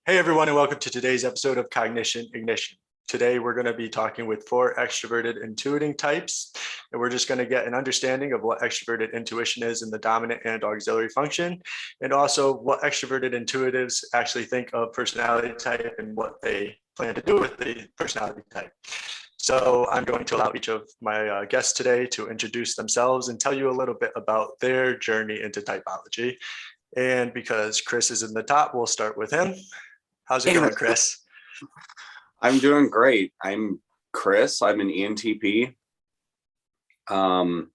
Hey everyone, and welcome to today's episode of Cognition Ignition. Today we're going to be talking with 4 extroverted intuiting types, and we're just going to get an understanding of what extroverted intuition is in the dominant and auxiliary function, and also what extroverted intuitives actually think of personality type and what they plan to do with the personality type. So I'm going to allow each of my guests today to introduce themselves and tell you a little bit about their journey into typology. And because Chris is in the top, we'll start with him. How's it going, Chris? I'm doing great. I'm Chris. I'm an ENTP. My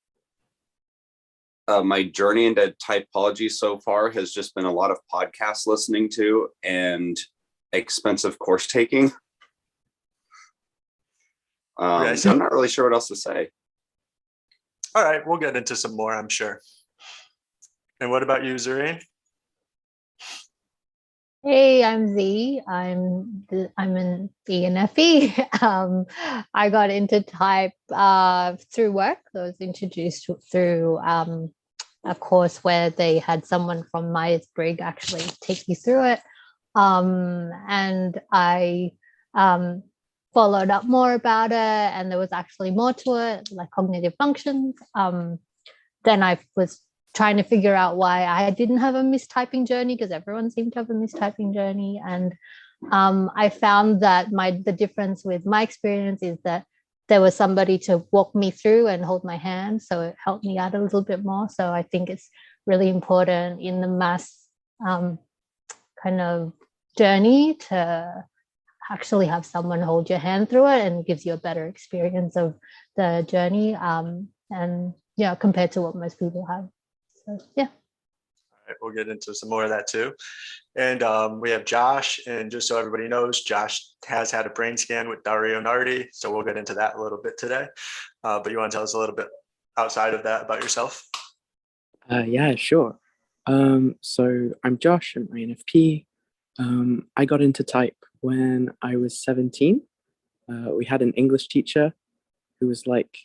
journey into typology so far has just been a lot of podcasts listening to and expensive course taking. Okay, so I'm not really sure what else to say. All right, we'll get into some more, I'm sure. And what about you, Zareen? Hey, I'm Z. I'm an ENFP. I got into type through work. I was introduced through a course where they had someone from Myers-Briggs actually take you through it. And I followed up more about it, and there was actually more to it, like cognitive functions. Then I was trying to figure out why I didn't have a mistyping journey, because everyone seemed to have a mistyping journey. And I found that the difference with my experience is that there was somebody to walk me through and hold my hand. So it helped me out a little bit more. So I think it's really important in the mass kind of journey to actually have someone hold your hand through it, and gives you a better experience of the journey. And yeah, compared to what most people have. So, yeah. All right, we'll get into some more of that too. And we have Josh, and just so everybody knows, Josh has had a brain scan with Dario Nardi, so we'll get into that a little bit today. But you want to tell us a little bit outside of that about yourself? Yeah, sure. So I'm Josh, I'm INFP. I got into type when I was 17. We had an English teacher who was like,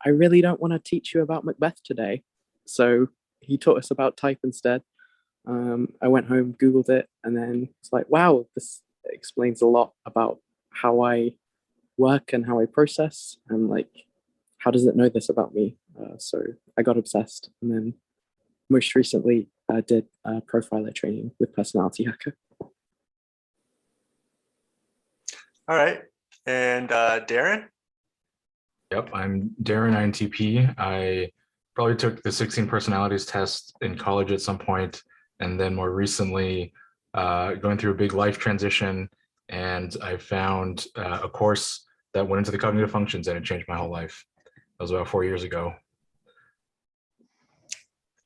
I really don't want to teach you about Macbeth today. So he taught us about type instead. I went home, Googled it, and then it's like, wow, this explains a lot about how I work and how I process, and like, how does it know this about me? So I got obsessed, and then most recently I did profiler training with Personality Hacker. All right. And Darren? Yep, I'm Darren, INTP. I probably took the 16 personalities test in college at some point, and then more recently going through a big life transition, and I found a course that went into the cognitive functions, and it changed my whole life. That was about 4 years ago.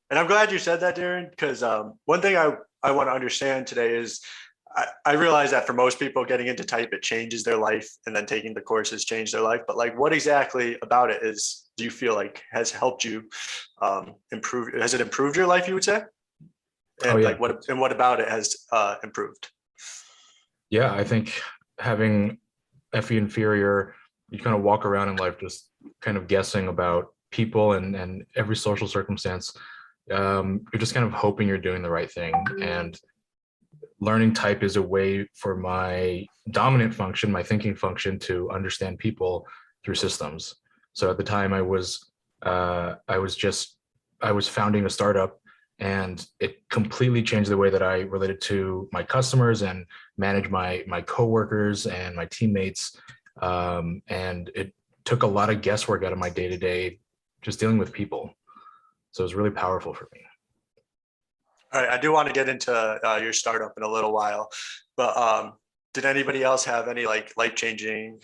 And I'm glad you said that, Darren, because one thing I want to understand today is I realize that for most people, getting into type, it changes their life, and then taking the courses change their life. But like, what exactly about it do you feel like has helped you improve? Has it improved your life, you would say? And yeah. what about it has improved? Yeah, I think having FE inferior, you kind of walk around in life just kind of guessing about people and every social circumstance. You're just kind of hoping you're doing the right thing, and learning type is a way for my dominant function, my thinking function, to understand people through systems. So at the time I was founding a startup, and it completely changed the way that I related to my customers and manage my coworkers and my teammates. And it took a lot of guesswork out of my day-to-day, just dealing with people. So it was really powerful for me. All right, I do want to get into your startup in a little while, but did anybody else have any like life-changing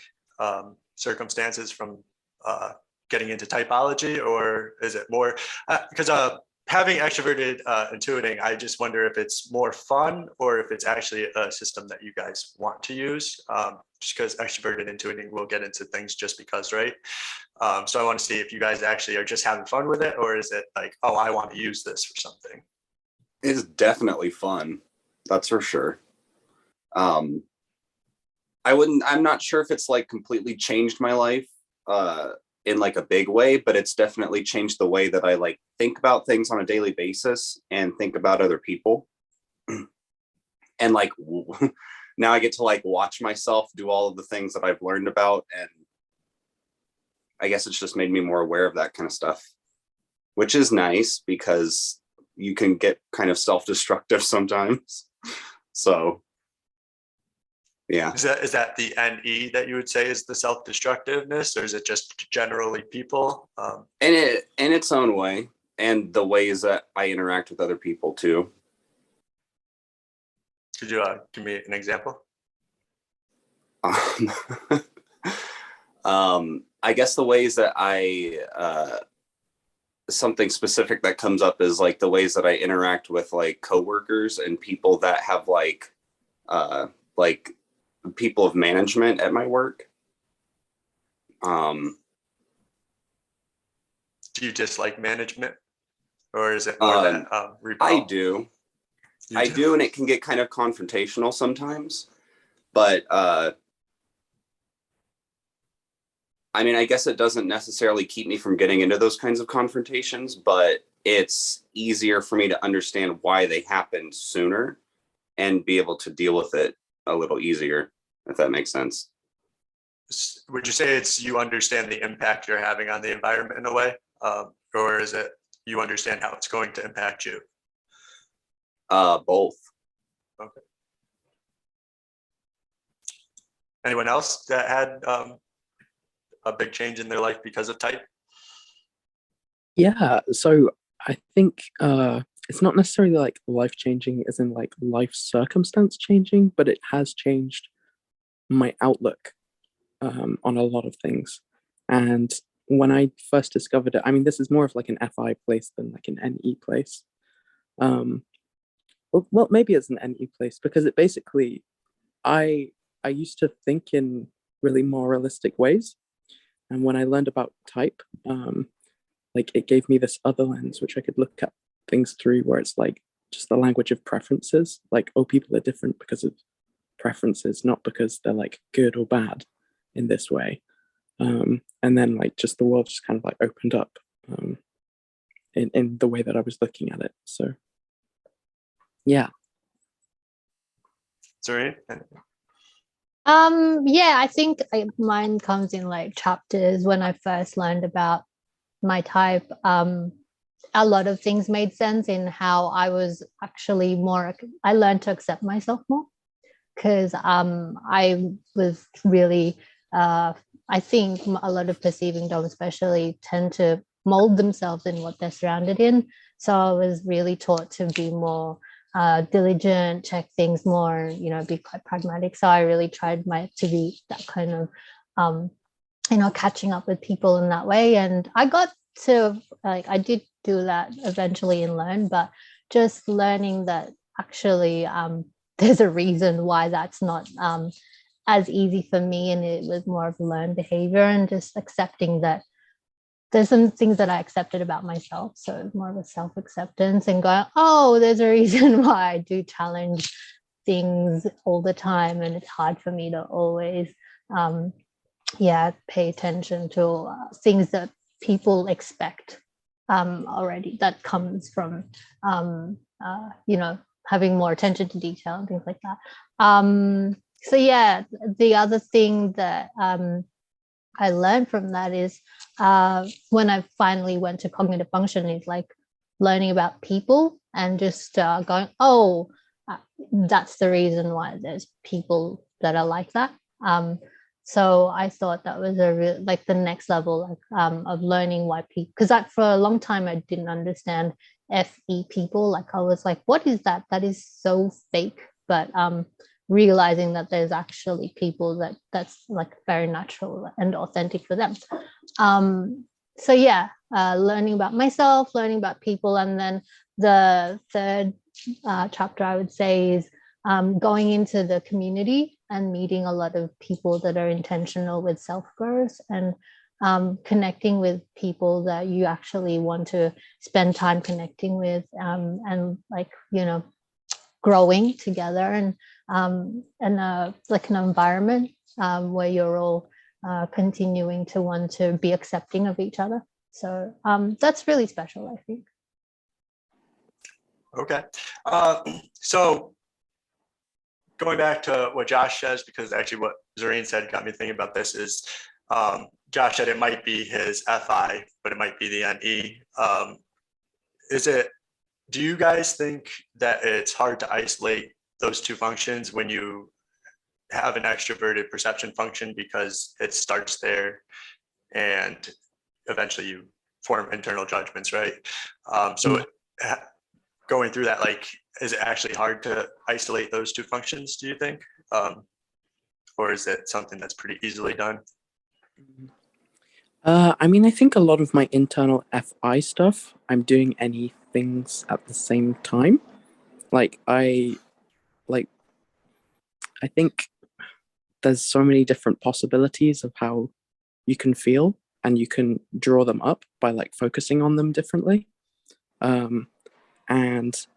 circumstances from getting into typology, or is it more because having extroverted intuiting, I just wonder if it's more fun or if it's actually a system that you guys want to use, just because extroverted intuiting will get into things just because, right? So I want to see if you guys actually are just having fun with it, or is it like, oh, I want to use this for something? It's definitely fun. That's for sure. I'm not sure if it's like completely changed my life in like a big way, but it's definitely changed the way that I like think about things on a daily basis and think about other people. and like now I get to like watch myself do all of the things that I've learned about, and I guess it's just made me more aware of that kind of stuff, which is nice because you can get kind of self-destructive sometimes. So yeah. Is that the NE that you would say is the self-destructiveness, or is it just generally people? And it in its own way, and the ways that I interact with other people too. Could you give me an example? I guess the ways that I something specific that comes up is like the ways that I interact with like coworkers and people that have like people of management at my work. Do you dislike management, or is it more that I do. I do, and it can get kind of confrontational sometimes. But I mean, I guess it doesn't necessarily keep me from getting into those kinds of confrontations, but it's easier for me to understand why they happened sooner and be able to deal with it a little easier, if that makes sense. Would you say it's you understand the impact you're having on the environment in a way, or is it you understand how it's going to impact you? Both. Okay. Anyone else that had a big change in their life because of type? Yeah, so I think it's not necessarily like life changing as in like life circumstance changing, but it has changed my outlook on a lot of things. And when I first discovered it, I mean, this is more of like an FI place than like an NE place. Well, maybe it's an NE place because it basically, I used to think in really moralistic ways. And when I learned about type, like it gave me this other lens, which I could look at things through where it's like just the language of preferences. Like, oh, people are different because of preferences, not because they're like good or bad in this way. And then like just the world just kind of like opened up in the way that I was looking at it. So yeah. Sorry. Yeah, I think mine comes in like chapters. When I first learned about my type, a lot of things made sense in how I was actually I learned to accept myself more, because I was really I think a lot of perceiving dogs especially tend to mold themselves in what they're surrounded in. So I was really taught to be more diligent, check things more, be quite pragmatic. So I really tried to be that kind of catching up with people in that way. And I got to I did do that eventually and learn, but just learning that actually there's a reason why that's not as easy for me, and it was more of a learned behavior, and just accepting that there's some things that I accepted about myself. So it's more of a self-acceptance and going, oh, there's a reason why I do challenge things all the time, and it's hard for me to always pay attention to things that people expect already. That comes from having more attention to detail and things like that. So yeah, the other thing that I learned from that is when I finally went to cognitive function, is like learning about people and just going, oh, that's the reason why there's people that are like that. So I thought that was the next level of learning why people, because for a long time I didn't understand FE people. Like I was like, what is that? That is so fake. But realizing that there's actually people that's like very natural and authentic for them. So yeah, learning about myself, learning about people, and then the third chapter I would say is going into the community and meeting a lot of people that are intentional with self-growth, and connecting with people that you actually want to spend time connecting with, and growing together, and like an environment where you're all continuing to want to be accepting of each other. So that's really special, I think. Okay. So going back to what Josh says, because actually what Zareen said got me thinking about this is, Josh said it might be his FI, but it might be the NE. Do you guys think that it's hard to isolate those two functions when you have an extroverted perception function, because it starts there and eventually you form internal judgments, right? So going through that, like, is it actually hard to isolate those two functions, do you think? Or is it something that's pretty easily done? I mean, I think a lot of my internal FI stuff, I'm doing any things at the same time. I think there's so many different possibilities of how you can feel, and you can draw them up by like focusing on them differently. And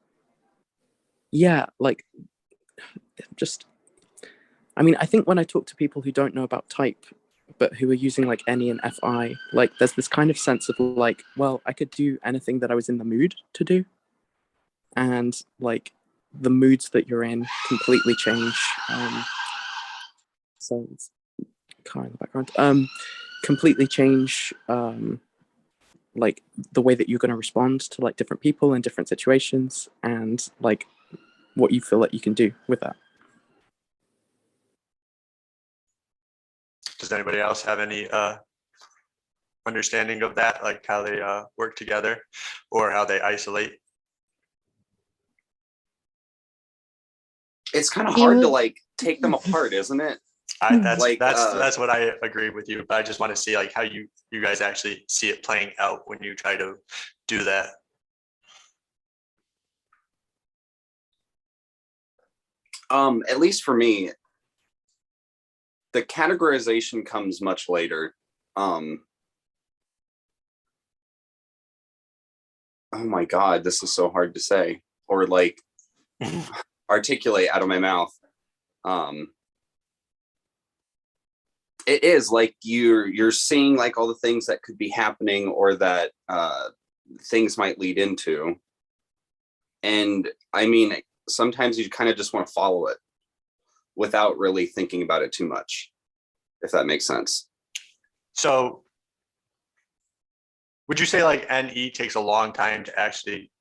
yeah, like just, I mean, I think when I talk to people who don't know about type, but who are using like NE and FI, like there's this kind of sense of like, well, I could do anything that I was in the mood to do. And like the moods that you're in completely change. So it's car in the background. Completely change like the way that you're going to respond to like different people in different situations, and like what you feel that you can do with that. Does anybody else have any understanding of that, like how they work together or how they isolate? It's kind of hard to like take them apart, isn't it? That's what I agree with you, but I just want to see like how you guys actually see it playing out when you try to do that. At least for me, the categorization comes much later. Oh my God, this is so hard to say or like articulate out of my mouth. It is like you're seeing like all the things that could be happening or that things might lead into. And I mean, sometimes you kind of just want to follow it without really thinking about it too much, if that makes sense. So would you say like NE takes a long time to actually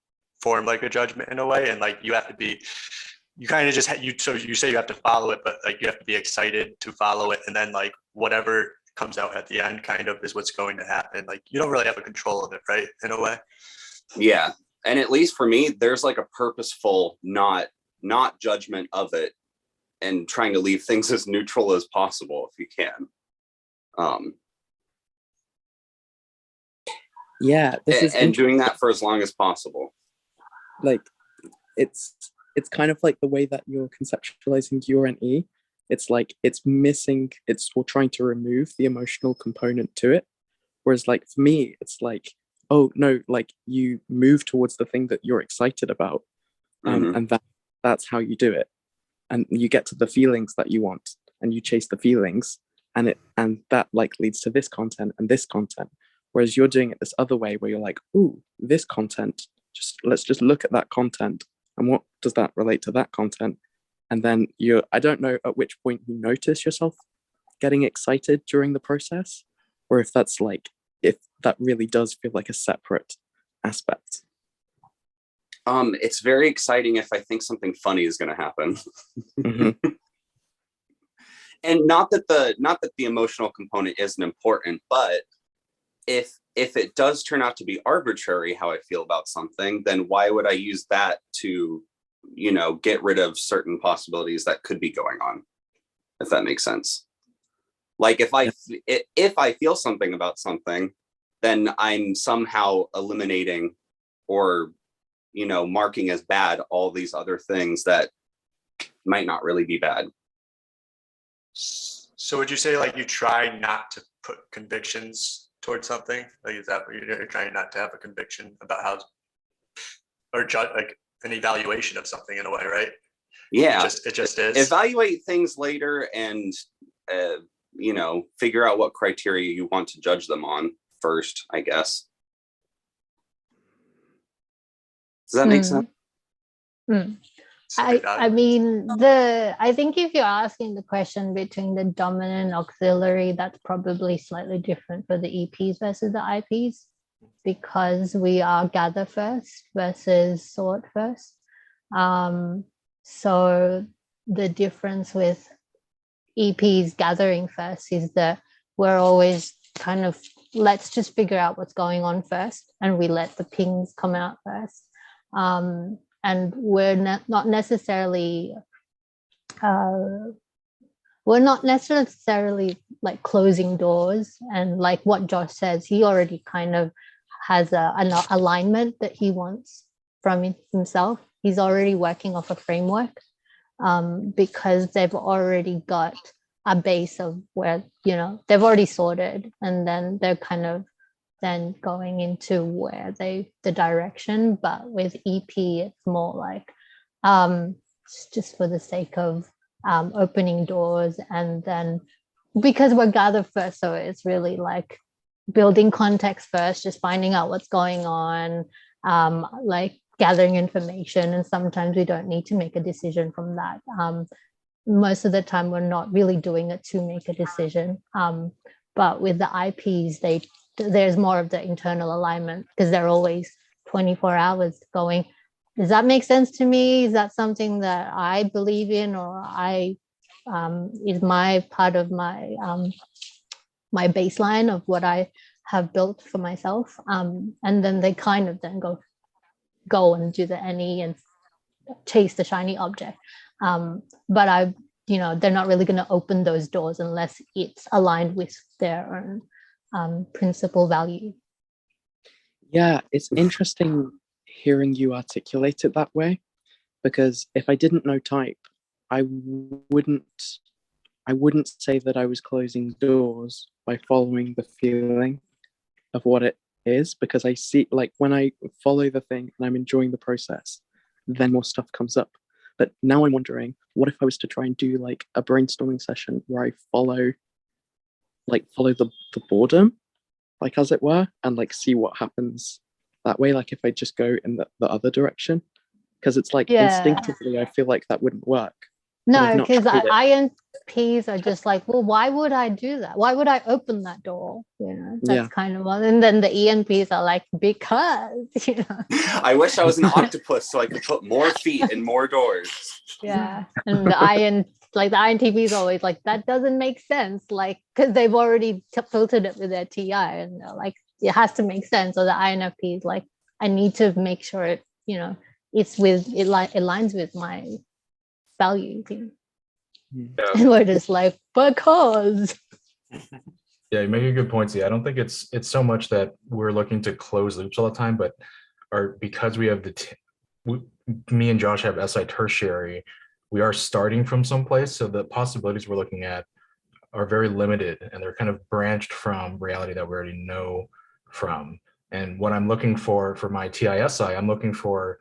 form like a judgment in a way, and like you have to be, you kind of just so you say you have to follow it, but like you have to be excited to follow it, and then like whatever comes out at the end kind of is what's going to happen. Like you don't really have a control of it, right? In a way. Yeah. And at least for me, there's like a purposeful not judgment of it, and trying to leave things as neutral as possible if you can. Yeah, this is and doing that for as long as possible. Like it's kind of like the way that you're conceptualizing your NE. It's like we're trying to remove the emotional component to it. Whereas like for me, it's like, oh no, like you move towards the thing that you're excited about. And that's how you do it. And you get to the feelings that you want, and you chase the feelings, and that like leads to this content and this content. Whereas you're doing it this other way where you're like, ooh, this content, let's just look at that content, and what does that relate to that content? And then I don't know at which point you notice yourself getting excited during the process, or if that's like, if that really does feel like a separate aspect. It's very exciting if I think something funny is going to happen. Mm-hmm. And not that the emotional component isn't important, but if it does turn out to be arbitrary how I feel about something, then why would I use that to, get rid of certain possibilities that could be going on, if that makes sense? Like if I feel something about something, then I'm somehow eliminating or marking as bad all these other things that might not really be bad. So would you say like you try not to put convictions towards something? Like is that what you're trying not to have a conviction about how, or judge like an evaluation of something in a way, right? Yeah. It just is. Evaluate things later and figure out what criteria you want to judge them on first, I guess. Does that make sense? Sorry, I mean, I think if you're asking the question between the dominant and auxiliary, that's probably slightly different for the EPs versus the IPs, because we are gather first versus sort first. So the difference with EPs gathering first is that we're always kind of, let's just figure out what's going on first, and we let the pings come out first. And we're not necessarily like closing doors, and like what Josh says, he already kind of has an alignment that he wants from himself. He's already working off a framework, because they've already got a base of where, they've already sorted, and then they're kind of then going into where the direction. But with EP, it's more like just for the sake of opening doors, and then because we're gathered first, so it's really like building context first, just finding out what's going on, like gathering information, and sometimes we don't need to make a decision from that. Most of the time we're not really doing it to make a decision, but with the IPs, there's more of the internal alignment, because they're always 24 hours going, does that make sense to me? Is that something that I believe in, or is my part of my my baseline of what I have built for myself? And then they kind of then go and do the NE and chase the shiny object. But they're not really going to open those doors unless it's aligned with their own principal value. Yeah, it's interesting hearing you articulate it that way, because if I didn't know type, I wouldn't say that I was closing doors by following the feeling of what it is, because I see, like, when I follow the thing and I'm enjoying the process, then more stuff comes up. But now I'm wondering, what if I was to try and do like a brainstorming session where I follow the boredom, like, as it were, and like see what happens that way, like if I just go in the other direction, because it's like instinctively I feel like that wouldn't work. No, because INPs are just like, well, why would I do that? Why would I open that door? That's kind of what. And then the ENPs are like, because, I wish I was an octopus so I could put more feet in more doors. Yeah. And the INTP is always like, that doesn't make sense. Like, because they've already filtered it with their TI, and they're like, it has to make sense. Or the INFP is like, I need to make sure it, it's it aligns with my value thing. Yeah. And we're just like, because. Yeah, you make a good point. See, I don't think it's so much that we're looking to close loops all the time, but because we have me and Josh have SI tertiary, we are starting from someplace, so the possibilities we're looking at are very limited, and they're kind of branched from reality that we already know from. And what I'm looking for my TISI, I'm looking for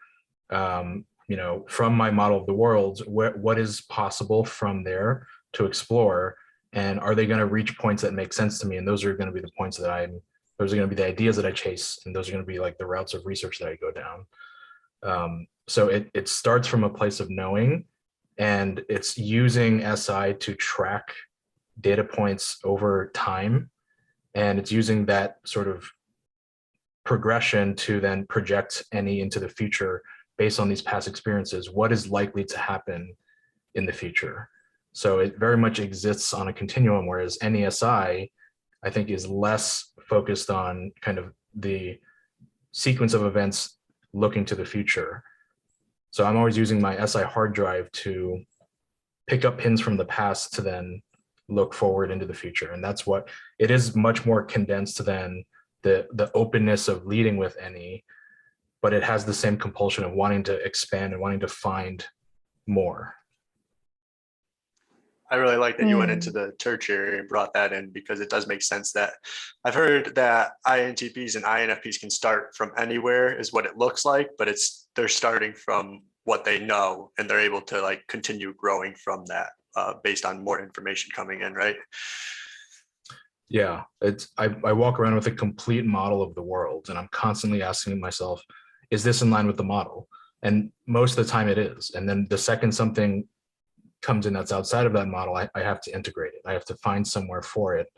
from my model of the world, what is possible from there to explore, and are they going to reach points that make sense to me? And those are going to be the points that those are going to be the ideas that I chase, and those are going to be like the routes of research that I go down. So it starts from a place of knowing, and it's using SI to track data points over time, and it's using that sort of progression to then project any into the future based on these past experiences. What is likely to happen in the future? So it very much exists on a continuum, whereas NESI, I think, is less focused on kind of the sequence of events looking to the future. So I'm always using my SI hard drive to pick up pins from the past to then look forward into the future. And that's what it is, much more condensed than the openness of leading with NE, but it has the same compulsion of wanting to expand and wanting to find more. I really like that you went into the tertiary and brought that in, because it does make sense that I've heard that INTPs and INFPs can start from anywhere is what it looks like, but they're starting from what they know, and they're able to like continue growing from that based on more information coming in, right? Yeah, I walk around with a complete model of the world, and I'm constantly asking myself, is this in line with the model? And most of the time it is. And then the second something comes in that's outside of that model, I have to integrate it. I have to find somewhere for it.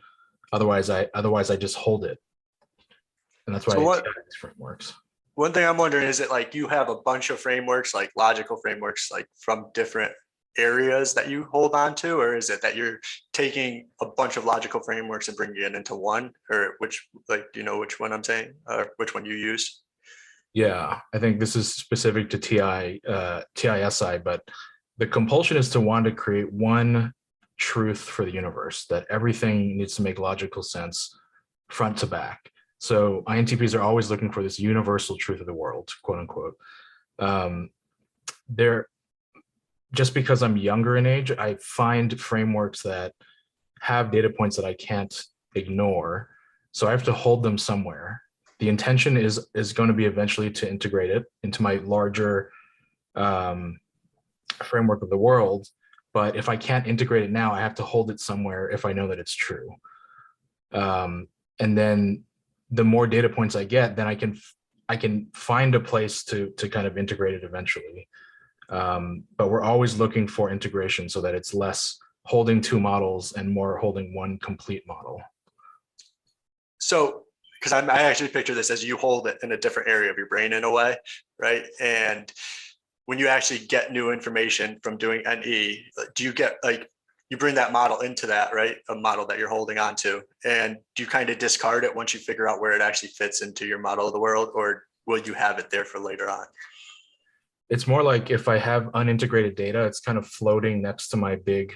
Otherwise I just hold it. And that's why So I what, TI these frameworks. one thing I'm wondering, is it like you have a bunch of frameworks, like logical frameworks, like from different areas that you hold on to, or is it that you're taking a bunch of logical frameworks and bringing it into one? Or which, like, do you know which one I'm saying, or which one you use? Yeah, I think this is specific to TISI, but the compulsion is to want to create one truth for the universe, that everything needs to make logical sense front to back. So INTPs are always looking for this universal truth of the world, quote unquote. They're just because I'm younger in age, I find frameworks that have data points that I can't ignore. So I have to hold them somewhere. The intention is going to be eventually to integrate it into my larger framework of the world. But if I can't integrate it now, I have to hold it somewhere if I know that it's true. And then the more data points I get, then I can find a place to kind of integrate it eventually. But we're always looking for integration so that it's less holding two models and more holding one complete model. So, because I actually picture this as you hold it in a different area of your brain in a way, right? And when you actually get new information from doing NE, do you get like, you bring that model into that, right? A model that you're holding on to, and do you kind of discard it once you figure out where it actually fits into your model of the world, or will you have it there for later on? It's more like if I have unintegrated data, it's kind of floating next to my big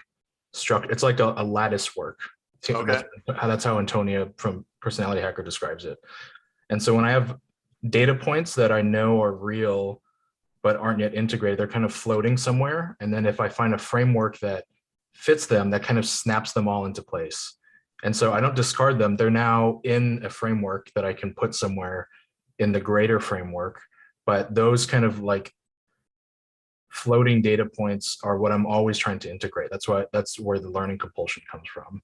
structure. It's like a lattice work. Okay. That's how Antonia from Personality Hacker describes it. And so when I have data points that I know are real, but aren't yet integrated, they're kind of floating somewhere. And then if I find a framework that fits them, that kind of snaps them all into place. And so I don't discard them. They're now in a framework that I can put somewhere in the greater framework. But those kind of like floating data points are what I'm always trying to integrate. That's where the learning compulsion comes from.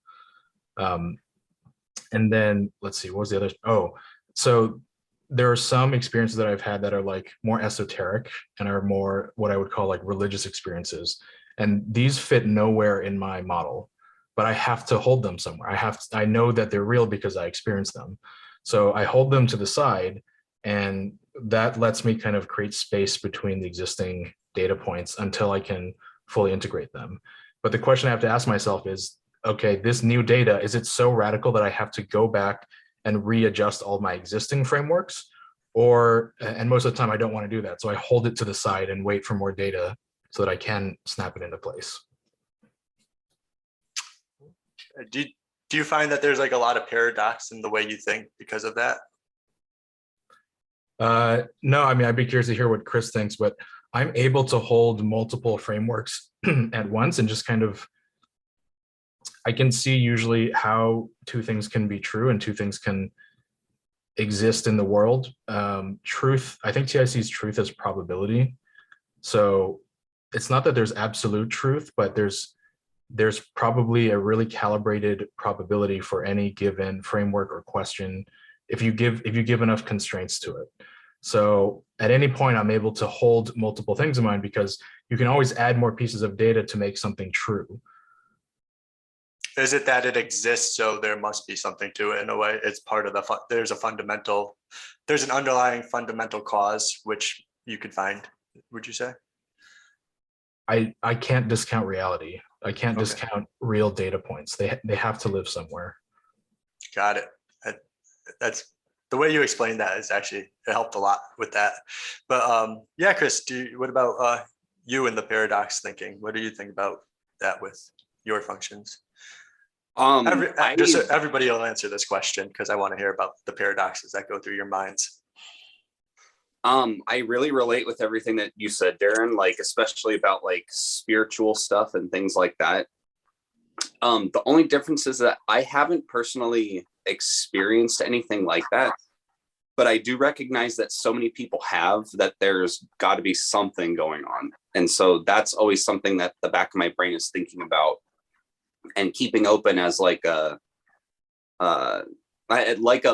And then let's see, what was the other? Oh, so there are some experiences that I've had that are like more esoteric and are more what I would call like religious experiences. And these fit nowhere in my model, but I have to hold them somewhere. I know that they're real because I experienced them. So I hold them to the side, and that lets me kind of create space between the existing data points until I can fully integrate them. But the question I have to ask myself is, okay, this new data, is it so radical that I have to go back and readjust all my existing frameworks? And most of the time I don't want to do that. So I hold it to the side and wait for more data so that I can snap it into place. Do you find that there's like a lot of paradox in the way you think because of that? No, I mean, I'd be curious to hear what Chris thinks, but I'm able to hold multiple frameworks at once and just kind of, I can see usually how two things can be true and two things can exist in the world. Truth, I think TI sees truth as probability. So it's not that there's absolute truth, but there's probably a really calibrated probability for any given framework or question if you give enough constraints to it. So at any point, I'm able to hold multiple things in mind because you can always add more pieces of data to make something true. Is it that it exists, so there must be something to it in a way? It's part of there's an underlying fundamental cause which you could find, would you say? I can't discount reality. I can't Okay. discount real data points. They have to live somewhere. Got it. That's the way you explained that is actually, it helped a lot with that. But yeah, Chris, what about you and the paradox thinking? What do you think about that with your functions? Just so everybody will answer this question because I want to hear about the paradoxes that go through your minds. I really relate with everything that you said, Darren, like especially about like spiritual stuff and things like that. The only difference is that I haven't personally experienced anything like that, but I do recognize that so many people have, that there's got to be something going on. And so that's always something that the back of my brain is thinking about and keeping open as like a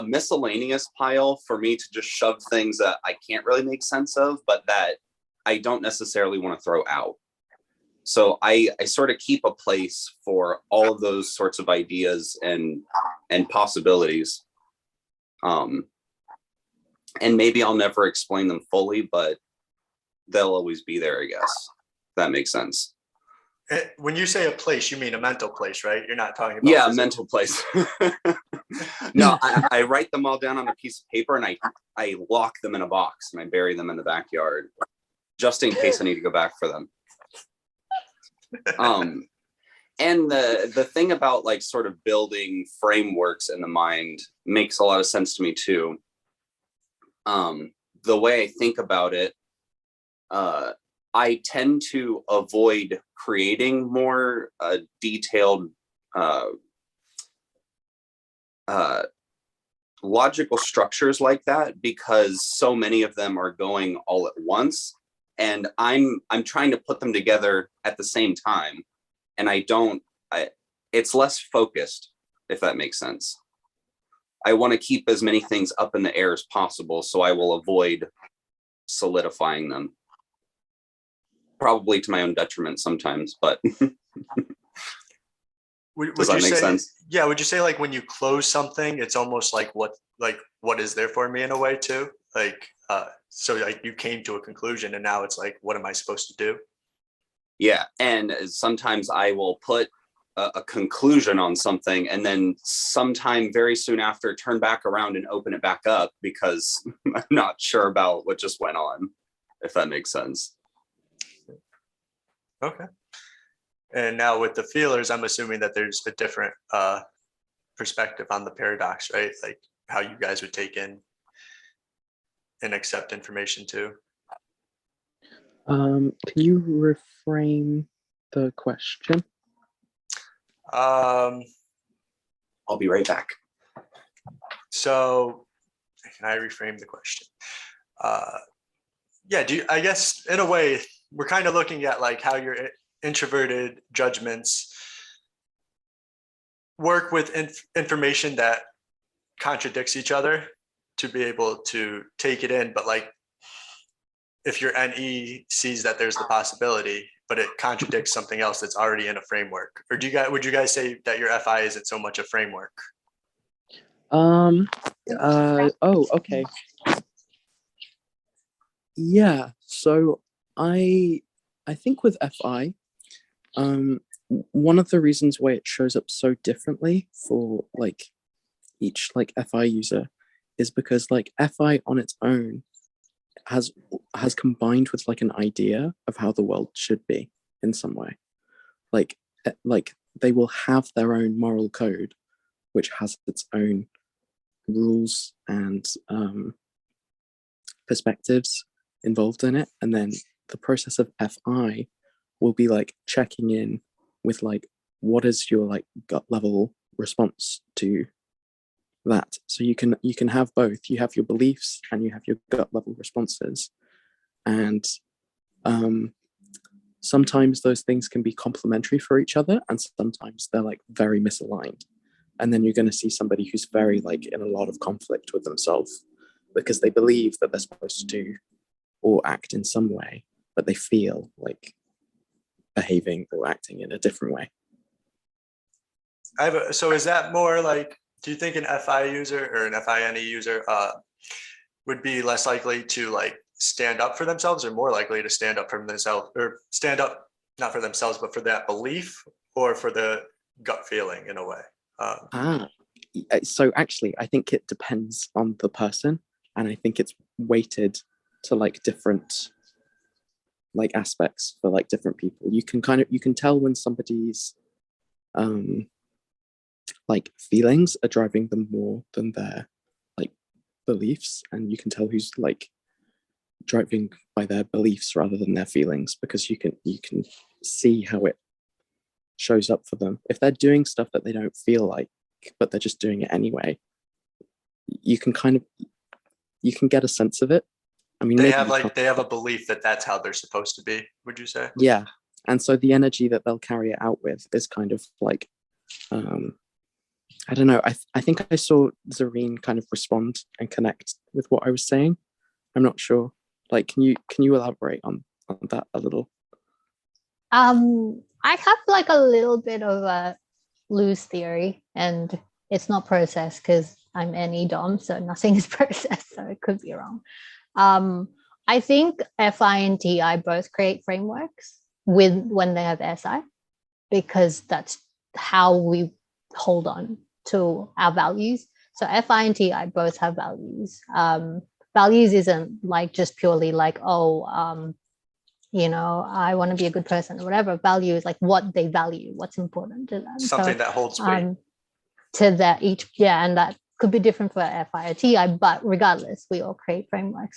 miscellaneous pile for me to just shove things that I can't really make sense of, but that I don't necessarily want to throw out. So I sort of keep a place for all of those sorts of ideas and possibilities. And maybe I'll never explain them fully, but they'll always be there, I guess. If that makes sense. When you say a place, you mean a mental place, right? You're not talking about Yeah, a physical. mental place. No, I write them all down on a piece of paper and I lock them in a box and I bury them in the backyard just in case I need to go back for them. And the thing about like sort of building frameworks in the mind makes a lot of sense to me too. The way I think about it, I tend to avoid creating more detailed logical structures like that because so many of them are going all at once, and I'm trying to put them together at the same time, and it's less focused, if that makes sense. I want to keep as many things up in the air as possible, so I will avoid solidifying them. Probably to my own detriment sometimes, but does that make sense? Yeah, would you say like when you close something, it's almost like what is there for me in a way too? Like so like you came to a conclusion and now it's like, what am I supposed to do? Yeah, and sometimes I will put a conclusion on something and then sometime very soon after turn back around and open it back up because I'm not sure about what just went on, if that makes sense. Okay. And now with the feelers, I'm assuming that there's a different perspective on the paradox, right? Like how you guys would take in and accept information too. Can you reframe the question? I'll be right back. So can I reframe the question? Yeah, I guess in a way, we're kind of looking at like how your introverted judgments work with information that contradicts each other to be able to take it in. But like if your NE sees that there's the possibility, but it contradicts something else that's already in a framework, or would you guys say that your FI isn't so much a framework? Oh, okay. Yeah, so I think with FI, one of the reasons why it shows up so differently for like each like FI user is because like FI on its own has combined with like an idea of how the world should be in some way. Like they will have their own moral code, which has its own rules and perspectives involved in it, and then the process of FI will be like checking in with like what is your like gut level response to that. So you can have both. You have your beliefs and you have your gut level responses, and sometimes those things can be complementary for each other, and sometimes they're like very misaligned. And then you're going to see somebody who's very like in a lot of conflict with themselves because they believe that they're supposed to do or act in some way, but they feel like behaving or acting in a different way. So is that more like, do you think an FI user or an FINE user would be less likely to like stand up for themselves, or more likely to stand up for themselves, or stand up not for themselves, but for that belief or for the gut feeling in a way? So actually, I think it depends on the person, and I think it's weighted to like different like aspects for like different people. You can tell when somebody's like feelings are driving them more than their like beliefs, and you can tell who's like driving by their beliefs rather than their feelings, because you can see how it shows up for them. If they're doing stuff that they don't feel like but they're just doing it anyway, you can get a sense of it. I mean, they have a belief that that's how they're supposed to be, would you say? Yeah. And so the energy that they'll carry it out with is kind of like I don't know. I think I saw Zareen kind of respond and connect with what I was saying. I'm not sure. Like, can you elaborate on on that a little? I have like a little bit of a loose theory, and it's not processed because I'm any dom, so nothing is processed, so it could be wrong. I think FI and TI both create frameworks when they have SI, because that's how we hold on to our values. So FI and TI both have values. Values isn't like just purely like, oh, you know, I want to be a good person or whatever. Value is like what they value, what's important to them. Something that holds weight. To that each, yeah, and that could be different for FI or TI, but regardless, we all create frameworks.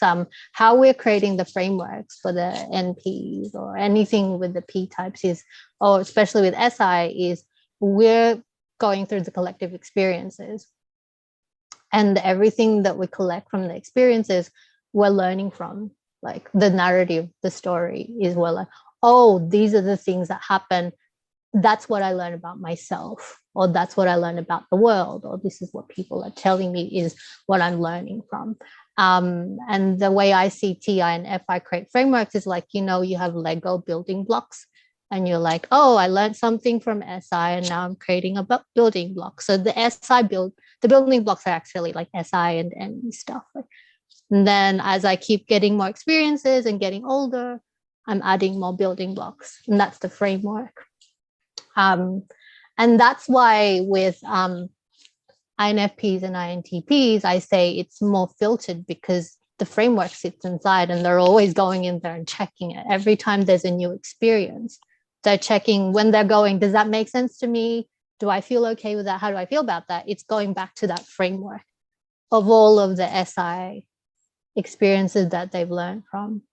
How we're creating the frameworks for the NPs or anything with the P types is, or especially with SI, is we're going through the collective experiences, and everything that we collect from the experiences, we're learning from. Like the narrative, the story is, well, like, oh, these are the things that happen. That's what I learned about myself, or that's what I learned about the world, or this is what people are telling me is what I'm learning from. And the way I see TI and FI create frameworks is like, you know, you have Lego building blocks, and you're like, oh, I learned something from SI, and now I'm creating a building block. So the building blocks are actually like SI and NE stuff. And then as I keep getting more experiences and getting older, I'm adding more building blocks, and that's the framework. And that's why with INFPs and INTPs, I say it's more filtered, because the framework sits inside and they're always going in there and checking it. Every time there's a new experience, they're checking when they're going, does that make sense to me? Do I feel okay with that? How do I feel about that? It's going back to that framework of all of the SI experiences that they've learned from.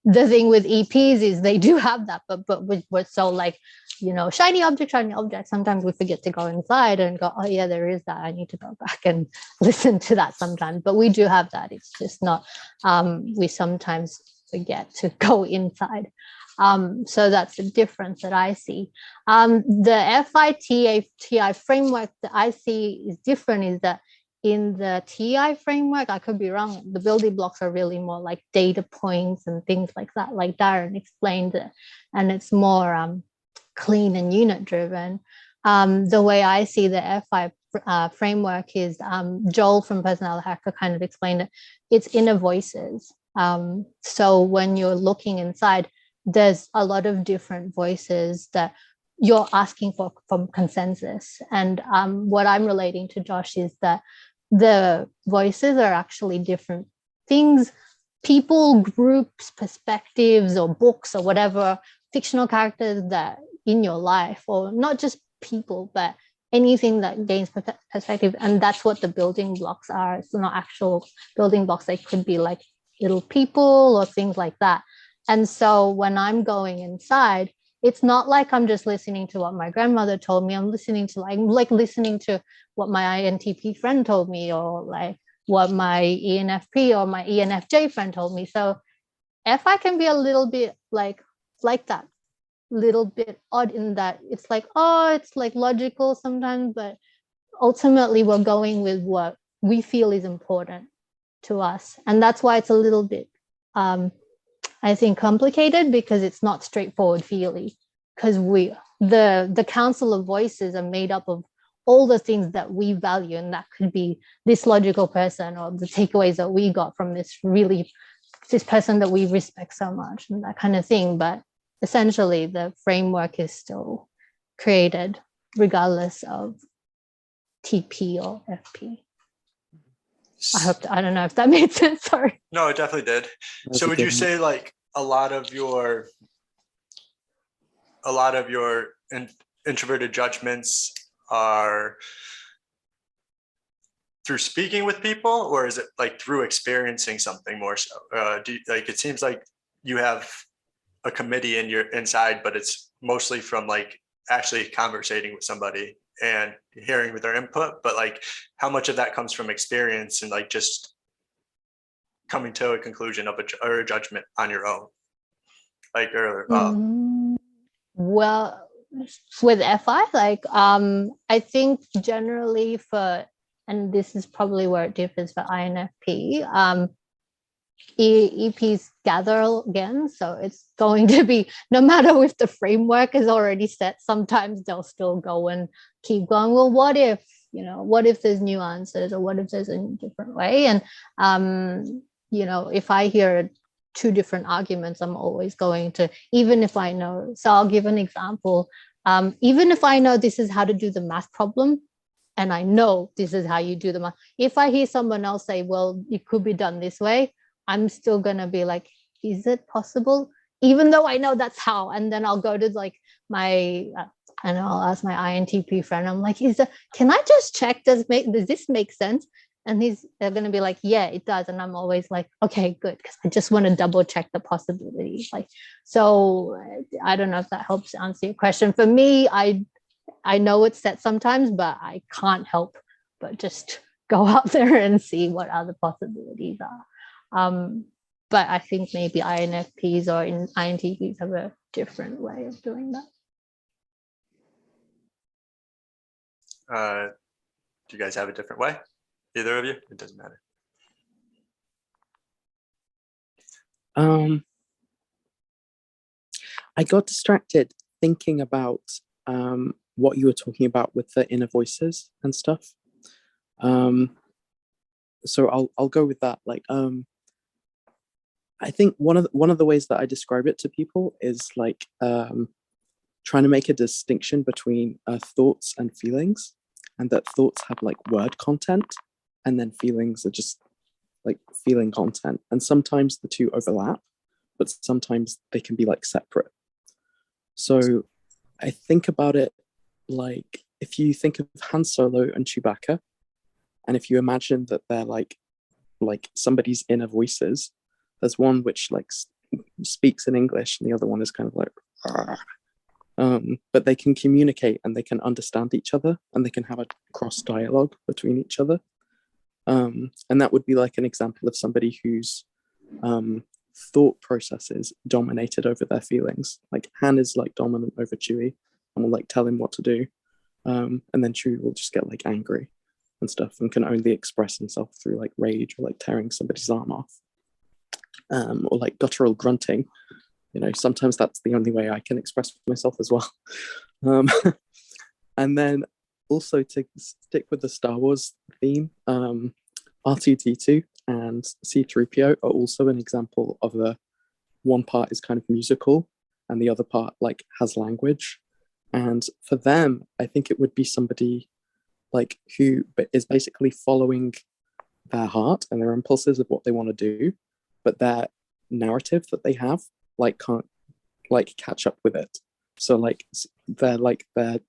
The thing with EPs is they do have that, but we're so like, you know, shiny object. Sometimes we forget to go inside and go, oh yeah, there is that. I need to go back and listen to that sometimes. But we do have that. It's just not, we sometimes forget to go inside. So that's the difference that I see. The FI-TI framework that I see is different, is that in the TI framework, I could be wrong, the building blocks are really more like data points and things like that, like Darren explained it, and it's more clean and unit driven. The way I see the FI framework is, Joel from Personality Hacker kind of explained it, it's inner voices. So when you're looking inside, there's a lot of different voices that you're asking for from consensus. And what I'm relating to Josh is that the voices are actually different things, people, groups, perspectives, or books, or whatever, fictional characters that in your life, or not just people, but anything that gains perspective. And that's what the building blocks are. It's not actual building blocks. They could be like little people or things like that. And so when I'm going inside, it's not like I'm just listening to what my grandmother told me. I'm listening to like listening to what my INTP friend told me, or like what my ENFP or my ENFJ friend told me. So FI can be a little bit like that, little bit odd in that it's like, oh, it's like logical sometimes, but ultimately we're going with what we feel is important to us. And that's why it's a little bit I think complicated, because it's not straightforward feely, because the council of voices are made up of all the things that we value, and that could be this logical person, or the takeaways that we got from this person that we respect so much, and that kind of thing. But essentially the framework is still created regardless of TP or FP. I don't know if that made sense. Sorry. No, it definitely did. So would you say like a lot of your introverted judgments are through speaking with people, or is it like through experiencing something more so? It seems like you have a committee in your inside, but it's mostly from like actually conversating with somebody and hearing their input. But like, how much of that comes from experience and like just coming to a conclusion of a judgment on your own? Like earlier. Well, with FI, like I think generally and this is probably where it differs for INFP, EPs gather again. So it's going to be, no matter if the framework is already set, sometimes they'll still go and keep going. Well, what if, what if there's new answers, or what if there's a different way? And, if I hear two different arguments, I'm always going to, even if I know, so I'll give an example. Even if I know this is how to do the math problem, and I know this is how you do the math, if I hear someone else say, well, it could be done this way, I'm still gonna be like, is it possible? Even though I know that's how. And then I'll go to like my, and I'll ask my INTP friend, I'm like, can I just check, does this make sense? And they're gonna be like, yeah, it does. And I'm always like, okay, good, because I just want to double check the possibilities. Like, so I don't know if that helps answer your question. For me, I know it's set sometimes, but I can't help but just go out there and see what other possibilities are. But I think maybe INFPs or INTPs have a different way of doing that. Do you guys have a different way? Either of you? It doesn't matter. I got distracted thinking about what you were talking about with the inner voices and stuff. So I'll go with that. Like, I think one of the ways that I describe it to people is like trying to make a distinction between thoughts and feelings, and that thoughts have like word content, and then feelings are just like feeling content. And sometimes the two overlap, but sometimes they can be like separate. So I think about it like, if you think of Han Solo and Chewbacca, and if you imagine that they're like somebody's inner voices, there's one which like speaks in English and the other one is kind of like, but they can communicate and they can understand each other and they can have a cross dialogue between each other. And that would be like an example of somebody whose thought processes dominated over their feelings. Like Han is like dominant over Chewie and will like tell him what to do. And then Chewie will just get like angry and stuff and can only express himself through like rage or like tearing somebody's arm off. Or like guttural grunting. Sometimes that's the only way I can express myself as well. And then also, to stick with the Star Wars theme, R2-D2 and C-3PO are also an example of one part is kind of musical and the other part like has language. And for them, I think it would be somebody like who is basically following their heart and their impulses of what they want to do, but their narrative that they have like can't like catch up with it. So like their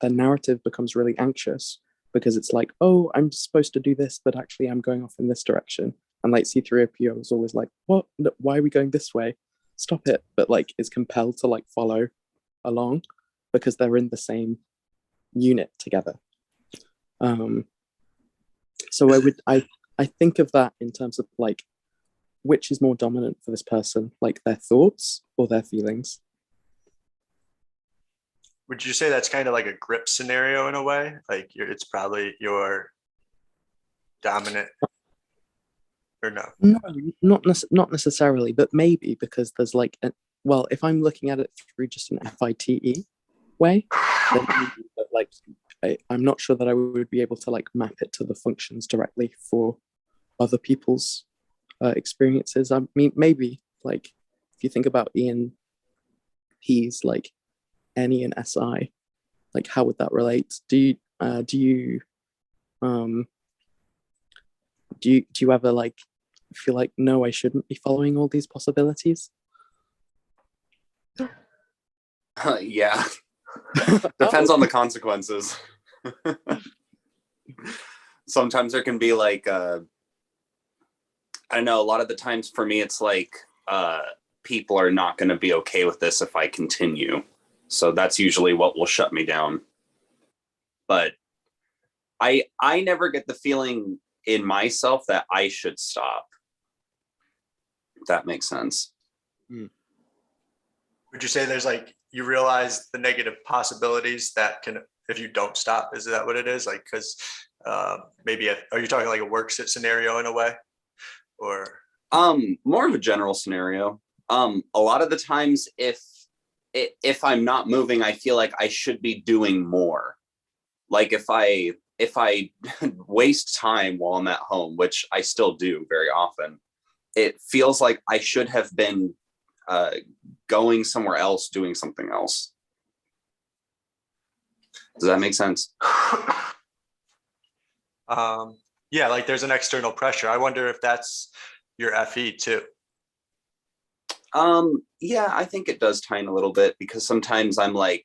narrative becomes really anxious because it's like, oh, I'm supposed to do this, but actually I'm going off in this direction. And like C-3PO is always like, what? Why are we going this way? Stop it. But like is compelled to like follow along because they're in the same unit together. So I think of that in terms of like, which is more dominant for this person, like their thoughts or their feelings? Would you say that's kind of like a grip scenario in a way? Like it's probably your dominant, or no? No, not necessarily, but maybe, because there's like, well, if I'm looking at it through just an FITE way, then maybe, but like I'm not sure that I would be able to like map it to the functions directly for other people's experiences. I mean, maybe like if you think about ENPs like NE and SI, like how would that relate? Do you ever like feel like, no, I shouldn't be following all these possibilities? Yeah. Depends on the consequences. Sometimes there can be like I don't know, a lot of the times for me it's like people are not going to be okay with this if I continue. So that's usually what will shut me down. But I never get the feeling in myself that I should stop. If that makes sense. Would you say there's like, you realize the negative possibilities that can, if you don't stop, is that what it is? Like, because maybe, are you talking like a work scenario in a way? Or More of a general scenario. A lot of the times if I'm not moving, I feel like I should be doing more. Like if I waste time while I'm at home, which I still do very often, it feels like I should have been going somewhere else, doing something else. Does that make sense? Yeah, like there's an external pressure. I wonder if that's your FE too. Yeah, I think it does tie in a little bit, because sometimes I'm like,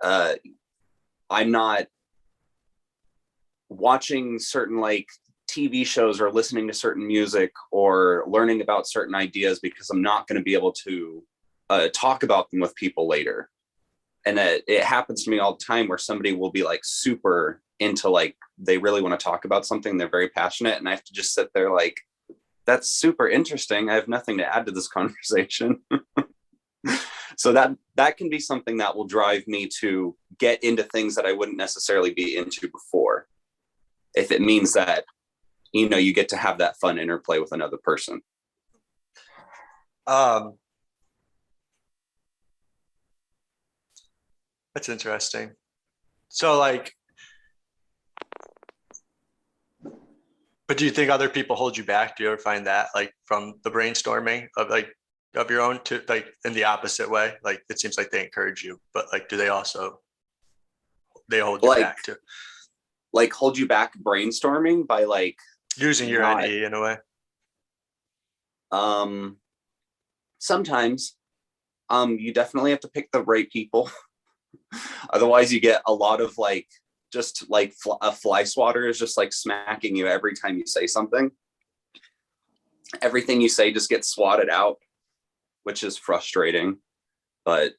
I'm not watching certain like TV shows or listening to certain music or learning about certain ideas because I'm not going to be able to talk about them with people later. And it happens to me all the time where somebody will be like super into, like, they really want to talk about something, they're very passionate, and I have to just sit there like, that's super interesting, I have nothing to add to this conversation. So that can be something that will drive me to get into things that I wouldn't necessarily be into before, if it means that, you know, you get to have that fun interplay with another person. That's interesting. So like, but do you think other people hold you back? Do you ever find that, like, from the brainstorming of like of your own, to like in the opposite way? Like it seems like they encourage you, but like do they also hold you Like, back too? Like hold you back brainstorming by like Using your not, NE in a way. Sometimes you definitely have to pick the right people. Otherwise you get a lot of like, just like a fly swatter is just like smacking you every time you say something. Everything you say just gets swatted out, which is frustrating. But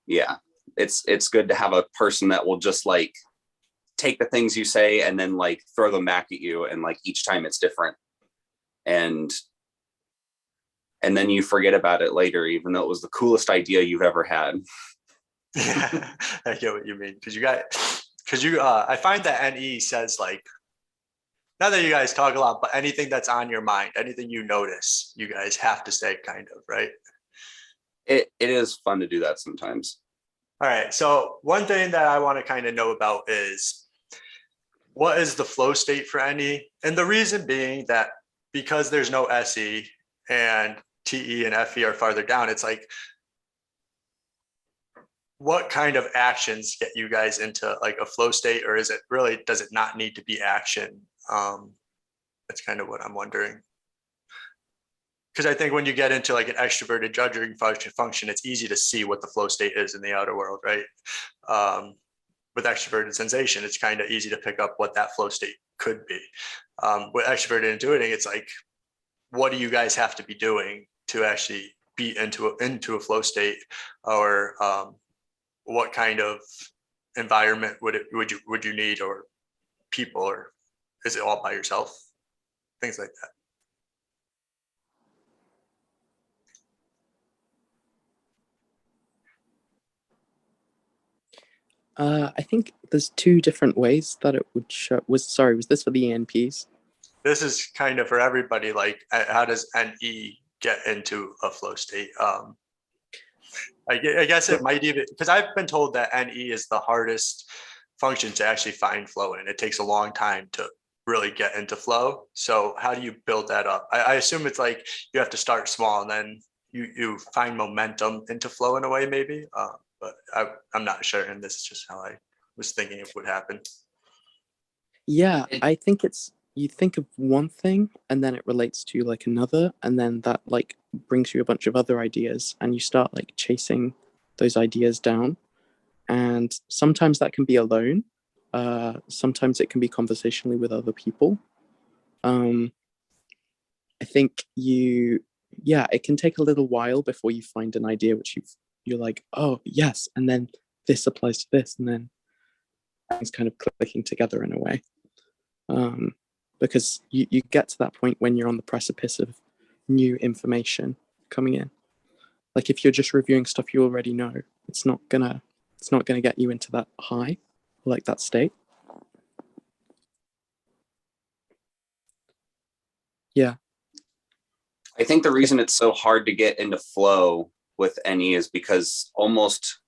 yeah, it's good to have a person that will just like take the things you say and then like throw them back at you, and like each time it's different, and then you forget about it later, even though it was the coolest idea you've ever had. Yeah, I get what you mean. I find that NE says, like, not that you guys talk a lot, but anything that's on your mind, anything you notice, you guys have to say, kind of, right? It is fun to do that sometimes. All right. So one thing that I want to kind of know about is, what is the flow state for NE? And the reason being that because there's no SE and TE and FE are farther down, it's like, what kind of actions get you guys into like a flow state, or is it really, does it not need to be action? That's kind of what I'm wondering. Because I think when you get into like an extroverted judging function, it's easy to see what the flow state is in the outer world, right? With extroverted sensation, it's kind of easy to pick up what that flow state could be. With extroverted intuiting, it's like, what do you guys have to be doing to actually be into a flow state, or what kind of environment would you need, or people, or is it all by yourself? Things like that. I think there's two different ways that it would show. Was this for the ENPs? This is kind of for everybody. Like, how does NE get into a flow state? I guess it might even, because I've been told that NE is the hardest function to actually find flow in. It takes a long time to really get into flow. So how do you build that up? I assume it's like you have to start small and then you find momentum into flow in a way, maybe. But I'm not sure, and this is just how I was thinking it would happen. Yeah, I think it's, you think of one thing and then it relates to like another, and then that like brings you a bunch of other ideas, and you start like chasing those ideas down. And sometimes that can be alone. Sometimes it can be conversationally with other people. I think it can take a little while before you find an idea which you're like, oh yes, and then this applies to this, and then things kind of clicking together in a way. Because you get to that point when you're on the precipice of new information coming in. Like if you're just reviewing stuff you already know, it's not gonna get you into that high, like that state. Yeah. I think the reason it's so hard to get into flow with any is because almost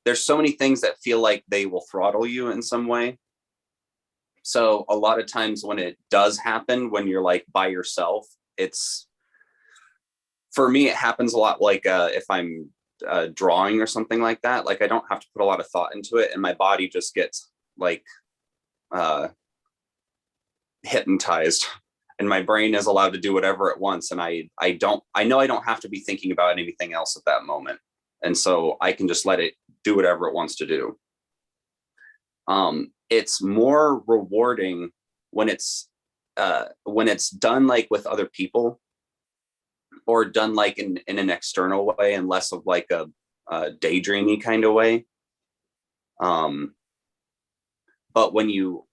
there's so many things that feel like they will throttle you in some way. So a lot of times when it does happen, when you're like by yourself, it's, for me, it happens a lot like if I'm drawing or something like that. Like I don't have to put a lot of thought into it, and my body just gets like hypnotized, and my brain is allowed to do whatever it wants. And I know I don't have to be thinking about anything else at that moment, and so I can just let it do whatever it wants to do. It's more rewarding when it's done like with other people, or done like in an external way, and less of like a daydreamy kind of way. But when you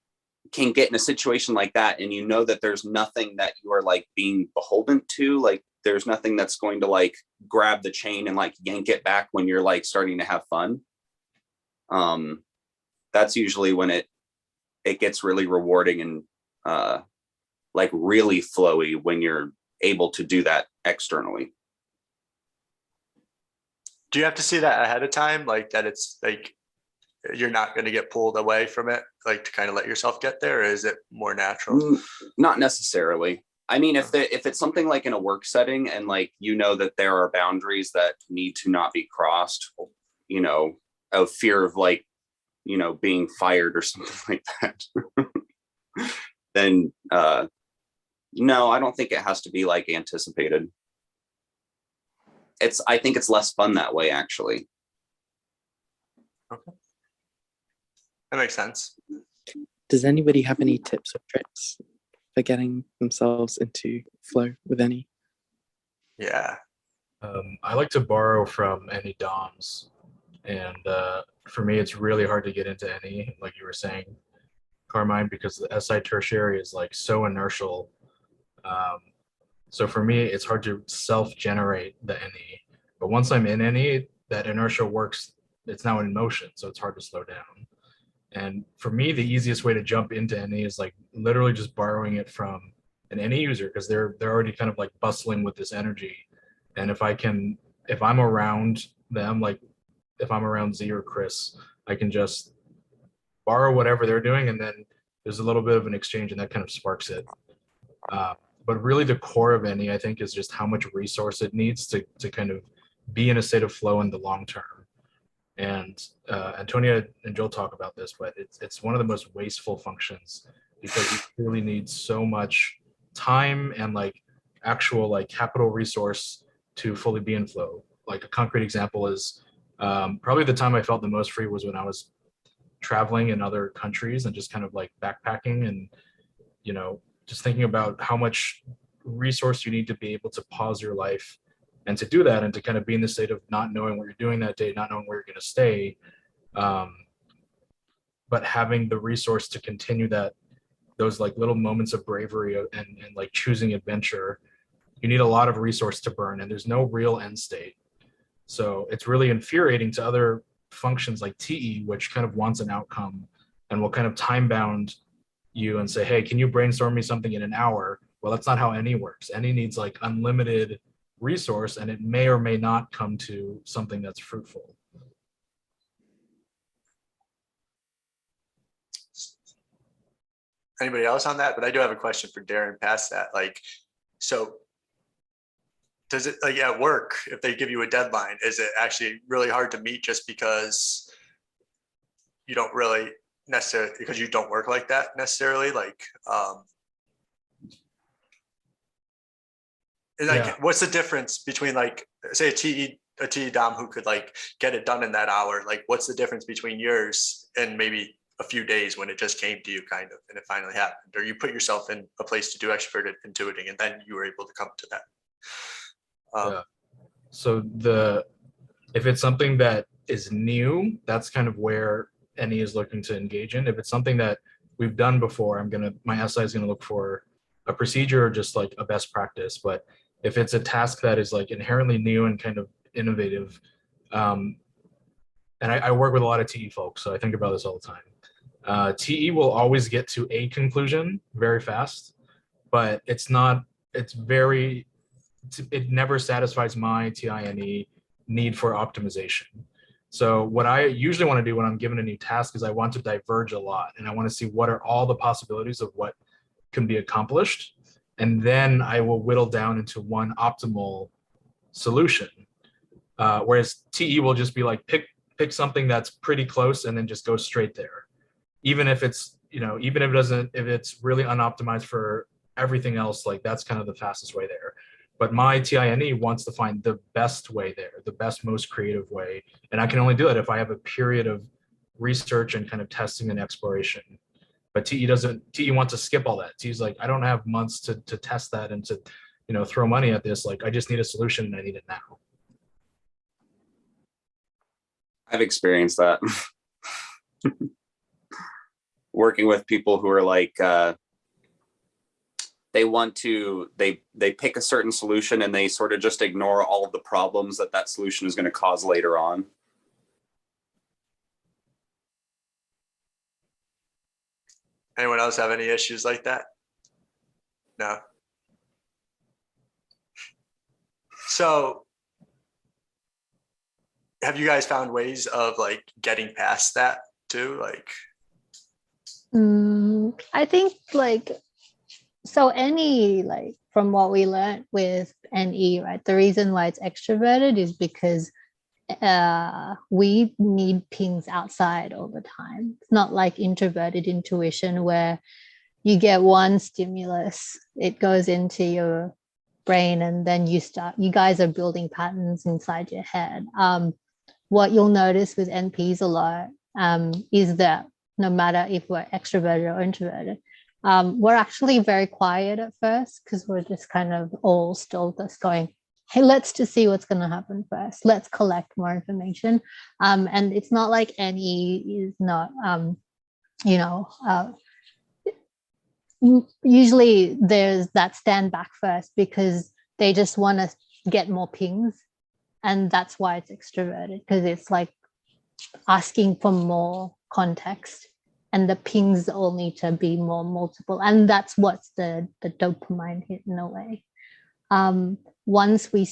can get in a situation like that, and you know that there's nothing that you are like being beholden to, like there's nothing that's going to like grab the chain and like yank it back when you're like starting to have fun. That's usually when it gets really rewarding and like really flowy, when you're able to do that externally. Do you have to see that ahead of time, like that it's like you're not going to get pulled away from it, like to kind of let yourself get there, or is it more natural? Not necessarily. I mean, if it's something like in a work setting, and like you know that there are boundaries that need to not be crossed, you know, of fear of like, you know, being fired or something like that, then no, I don't think it has to be like anticipated. I think it's less fun that way, actually. Okay, that makes sense. Does anybody have any tips or tricks for getting themselves into flow with any? Yeah. I like to borrow from any DOMs, and for me, it's really hard to get into any, like you were saying, Carmine, because the SI tertiary is like so inertial. So for me, it's hard to self-generate the NE. But once I'm in NE, that inertia works. It's now in motion, so it's hard to slow down. And for me, the easiest way to jump into NE is like literally just borrowing it from an NE user, because they're already kind of like bustling with this energy. And if I'm around them, like if I'm around Z or Chris, I can just borrow whatever they're doing, and then there's a little bit of an exchange, and that kind of sparks it. But really the core of any, I think, is just how much resource it needs to kind of be in a state of flow in the long term. And Antonia and Joel talk about this, but it's one of the most wasteful functions, because you really need so much time and like actual like capital resource to fully be in flow. Like a concrete example is probably the time I felt the most free was when I was traveling in other countries and just kind of like backpacking, and you know, just thinking about how much resource you need to be able to pause your life and to do that, and to kind of be in the state of not knowing what you're doing that day, not knowing where you're going to stay, but having the resource to continue those like little moments of bravery and like choosing adventure. You need a lot of resource to burn, and there's no real end state. So it's really infuriating to other functions like TE, which kind of wants an outcome and will kind of time bound you and say, hey, can you brainstorm me something in an hour? Well, that's not how any works. Any needs like unlimited resource, and it may or may not come to something that's fruitful. Anybody else on that? But I do have a question for Darren past that. Like, so does it, like at work, if they give you a deadline, is it actually really hard to meet just because you don't really necessarily, because you don't work like that necessarily? Like, what's the difference between like, say a TE Dom who could like get it done in that hour? Like, what's the difference between yours and maybe a few days when it just came to you kind of, and it finally happened, or you put yourself in a place to do extroverted intuiting, and then you were able to come to that? Yeah. So if it's something that is new, that's kind of where NE is looking to engage in. If it's something that we've done before, my SI is gonna look for a procedure or just like a best practice. But if it's a task that is like inherently new and kind of innovative, and I work with a lot of TE folks, so I think about this all the time. TE will always get to a conclusion very fast, but it's not it's very, it never satisfies my TINE need for optimization. So what I usually want to do when I'm given a new task is I want to diverge a lot, and I want to see what are all the possibilities of what can be accomplished. And then I will whittle down into one optimal solution. Whereas TE will just be like, pick something that's pretty close and then just go straight there. Even if it's, even if it doesn't, if it's really unoptimized for everything else, like that's kind of the fastest way there. But my TINE wants to find the best way there, the best, most creative way. And I can only do it if I have a period of research and kind of testing and exploration. But TE doesn't, TE wants to skip all that. TE's like, I don't have months to test that and to, throw money at this. Like, I just need a solution and I need it now. I've experienced that. Working with people who are like, they pick a certain solution and they sort of just ignore all of the problems that solution is going to cause later on. Anyone else have any issues like that? No. So have you guys found ways of like getting past that too? Like, I think so from what we learned with NE, right? The reason why it's extroverted is because we need pings outside all the time. It's not like introverted intuition where you get one stimulus, it goes into your brain, and then you guys are building patterns inside your head. What you'll notice with NPs a lot is that no matter if we're extroverted or introverted, we're actually very quiet at first because we're just kind of all still just going, hey, let's just see what's going to happen first. Let's collect more information. And it's not like NE is not, usually there's that stand back first because they just want to get more pings. And that's why it's extroverted, because it's like asking for more context, and the pings all need to be more multiple. And that's what's the dopamine hit in a way. Once we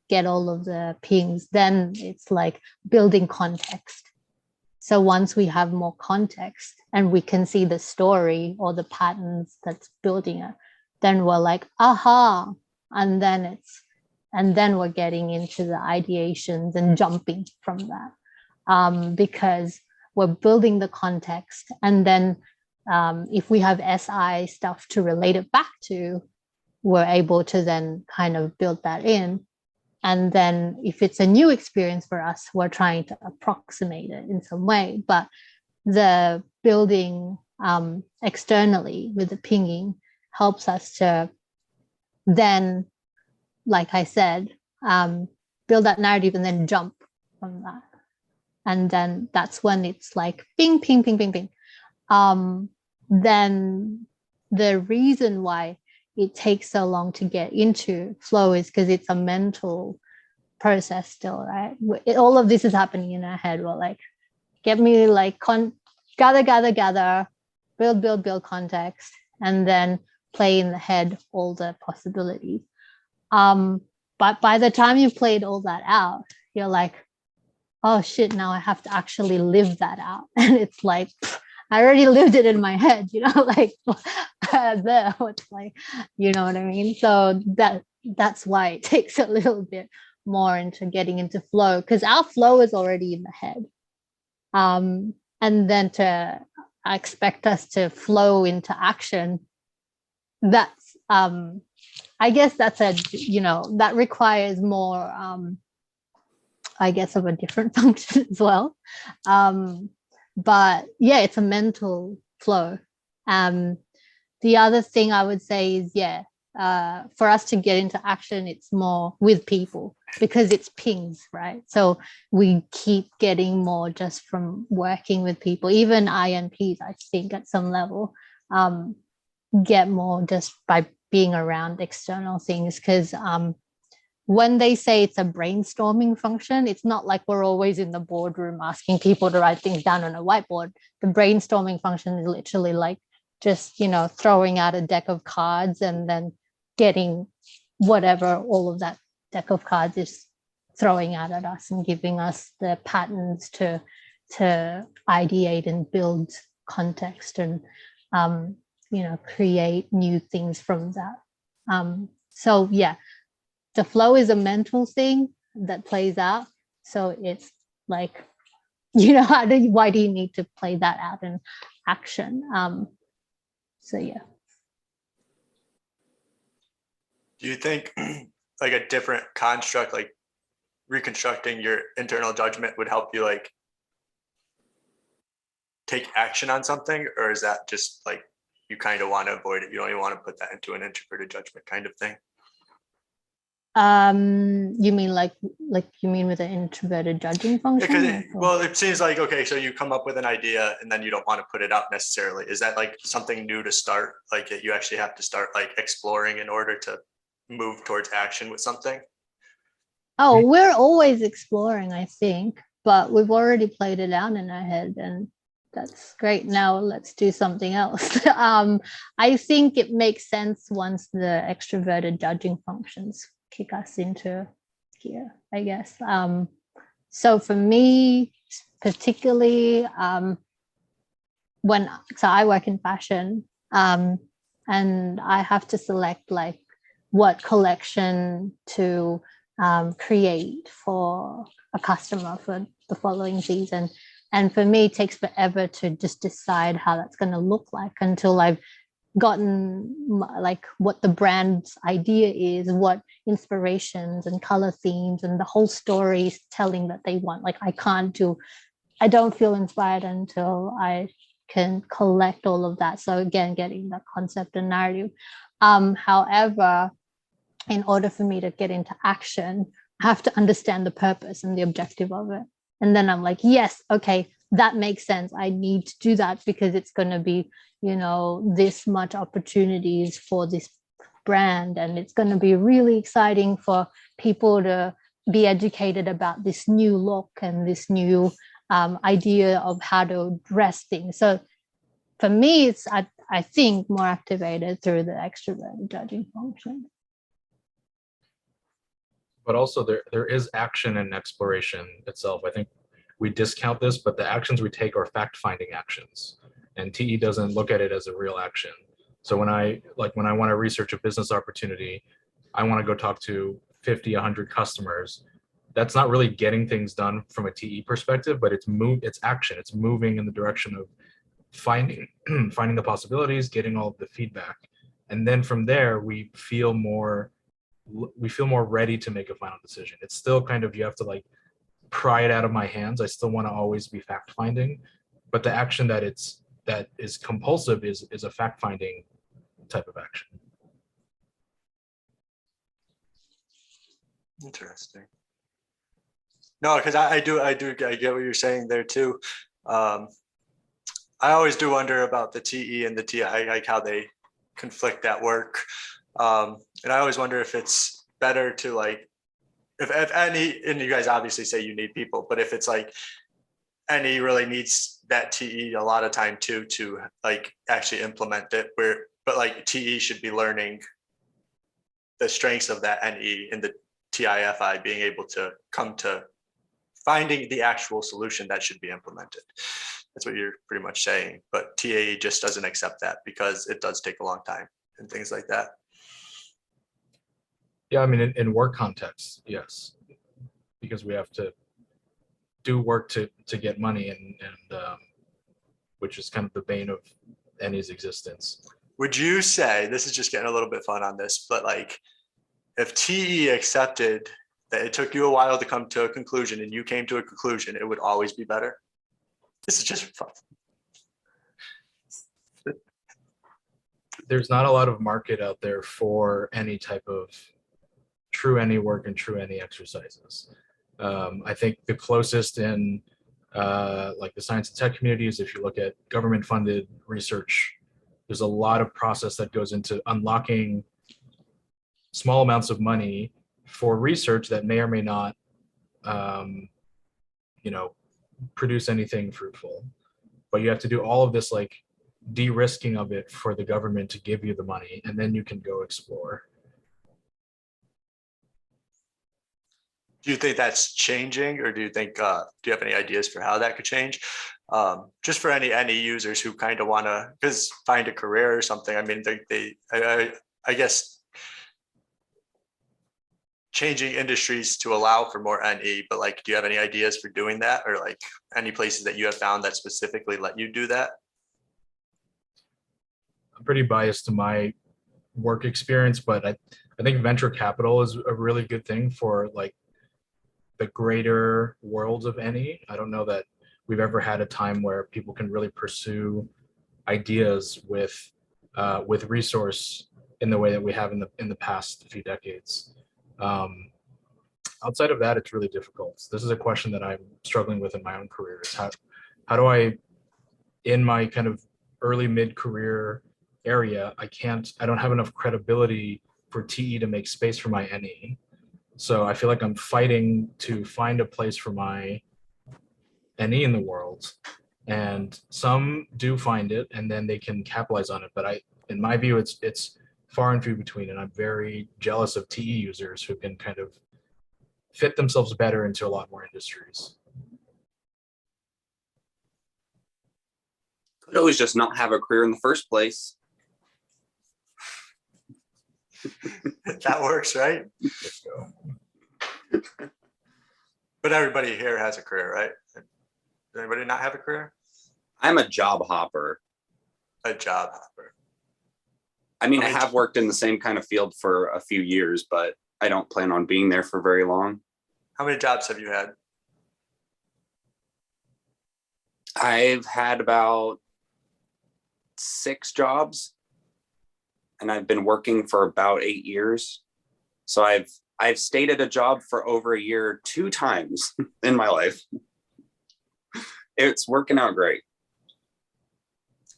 get all of the pings, then it's like building context. So once we have more context and we can see the story or the patterns that's building it, then we're like, aha. And then we're getting into the ideations and jumping from that, because we're building the context. And then if we have SI stuff to relate it back to, we're able to then kind of build that in. And then if it's a new experience for us, we're trying to approximate it in some way. But the building externally with the pinging helps us to then, like I said, build that narrative and then jump from that. And then that's when it's like ping, ping, ping, ping, ping. Then the reason why it takes so long to get into flow is because it's a mental process still, right? All of this is happening in our head. We're like, get me like gather, build context, and then play in the head all the possibilities. But by the time you've played all that out, you're like, oh shit, now I have to actually live that out. And it's like, I already lived it in my head, like there, it's like, you know what I mean? So that's why it takes a little bit more into getting into flow, because our flow is already in the head. And then to expect us to flow into action, that's, I guess that's that requires more, I guess, of a different function as well. But yeah, it's a mental flow. The other thing I would say is, for us to get into action, it's more with people because it's pings, right? So we keep getting more just from working with people. Even INPs, I think, at some level, get more just by being around external things, because when they say it's a brainstorming function, it's not like we're always in the boardroom asking people to write things down on a whiteboard. The brainstorming function is literally like just, throwing out a deck of cards and then getting whatever all of that deck of cards is throwing out at us and giving us the patterns to ideate and build context and create new things from that. So yeah, the flow is a mental thing that plays out. So it's like, why do you need to play that out in action? So yeah. Do you think like a different construct, like reconstructing your internal judgment, would help you like take action on something? Or is that just like you kind of want to avoid it? You don't even want to put that into an introverted judgment kind of thing? You mean like you mean with an introverted judging function? It seems like, okay, so you come up with an idea and then you don't want to put it out necessarily. Is that like something new to start? Like you actually have to start like exploring in order to move towards action with something? Oh, we're always exploring, I think, but we've already played it out in our head, and that's great. Now let's do something else. I think it makes sense once the extroverted judging functions kick us into gear, I guess. So for me, particularly, so I work in fashion, and I have to select like what collection to create for a customer for the following season. And for me, it takes forever to just decide how that's going to look like until I've gotten like what the brand's idea is, what inspirations and color themes and the whole story telling that they want. Like I don't feel inspired until I can collect all of that. So again, getting that concept and narrative. However, in order for me to get into action, I have to understand the purpose and the objective of it. And then I'm like, yes, okay, that makes sense. I need to do that because it's going to be, this much opportunities for this brand. And it's going to be really exciting for people to be educated about this new look and this new idea of how to dress things. So for me, it's, I think, more activated through the extroverted judging function. But also there is action and exploration itself. I think we discount this, but the actions we take are fact-finding actions, and TE doesn't look at it as a real action. So when I want to research a business opportunity, I want to go talk to 50, 100 customers. That's not really getting things done from a TE perspective, but it's action. It's moving in the direction of finding the possibilities, getting all of the feedback, and then from there we feel more ready to make a final decision. It's still kind of, you have to like pry it out of my hands. I still want to always be fact finding, but the action that is compulsive is a fact finding type of action. Interesting. No, because I get what you're saying there too. I always do wonder about the TE and the TI, like how they conflict at work. And I always wonder if it's better to like, if any, and you guys obviously say you need people, but if it's like any really needs that TE a lot of time too, to like actually implement it, but like TE should be learning the strengths of that NE and the TIFI being able to come to finding the actual solution that should be implemented. That's what you're pretty much saying, but TA just doesn't accept that because it does take a long time and things like that. Yeah, I mean, in work contexts, yes, because we have to do work to get money, and which is kind of the bane of NE's existence. Would you say, this is just getting a little bit fun on this, but like if TE accepted that it took you a while to come to a conclusion and you came to a conclusion, it would always be better? This is just fun. There's not a lot of market out there for any type of true NE work and true NE exercises. I think the closest in like the science and tech communities, if you look at government funded research, there's a lot of process that goes into unlocking small amounts of money for research that may or may not, produce anything fruitful. But you have to do all of this like de-risking of it for the government to give you the money, and then you can go explore. Do you think that's changing, or do you think, do you have any ideas for how that could change? Just for any users who kind of want to, because find a career or something. I mean, I guess changing industries to allow for more NE, but like, do you have any ideas for doing that, or like any places that you have found that specifically let you do that? I'm pretty biased to my work experience, but I think venture capital is a really good thing for like the greater worlds of any. I don't know that we've ever had a time where people can really pursue ideas with resource in the way that we have in the past few decades. Outside of that, it's really difficult. This is a question that I'm struggling with in my own career. Is how do I, in my kind of early mid-career area, I don't have enough credibility for TE to make space for my NE. So I feel like I'm fighting to find a place for my NE in the world, and some do find it and then they can capitalize on it. But in my view, it's far and few between, and I'm very jealous of TE users who can kind of fit themselves better into a lot more industries. Could always just not have a career in the first place. That works, right? Let's go. But everybody here has a career, right? Does anybody not have a career? I'm a job hopper. A job hopper. I mean, I have worked in the same kind of field for a few years, but I don't plan on being there for very long. How many jobs have you had? I've had about 6 jobs, and I've been working for about 8 years. So I've stayed at a job for over a year 2 times in my life. It's working out great.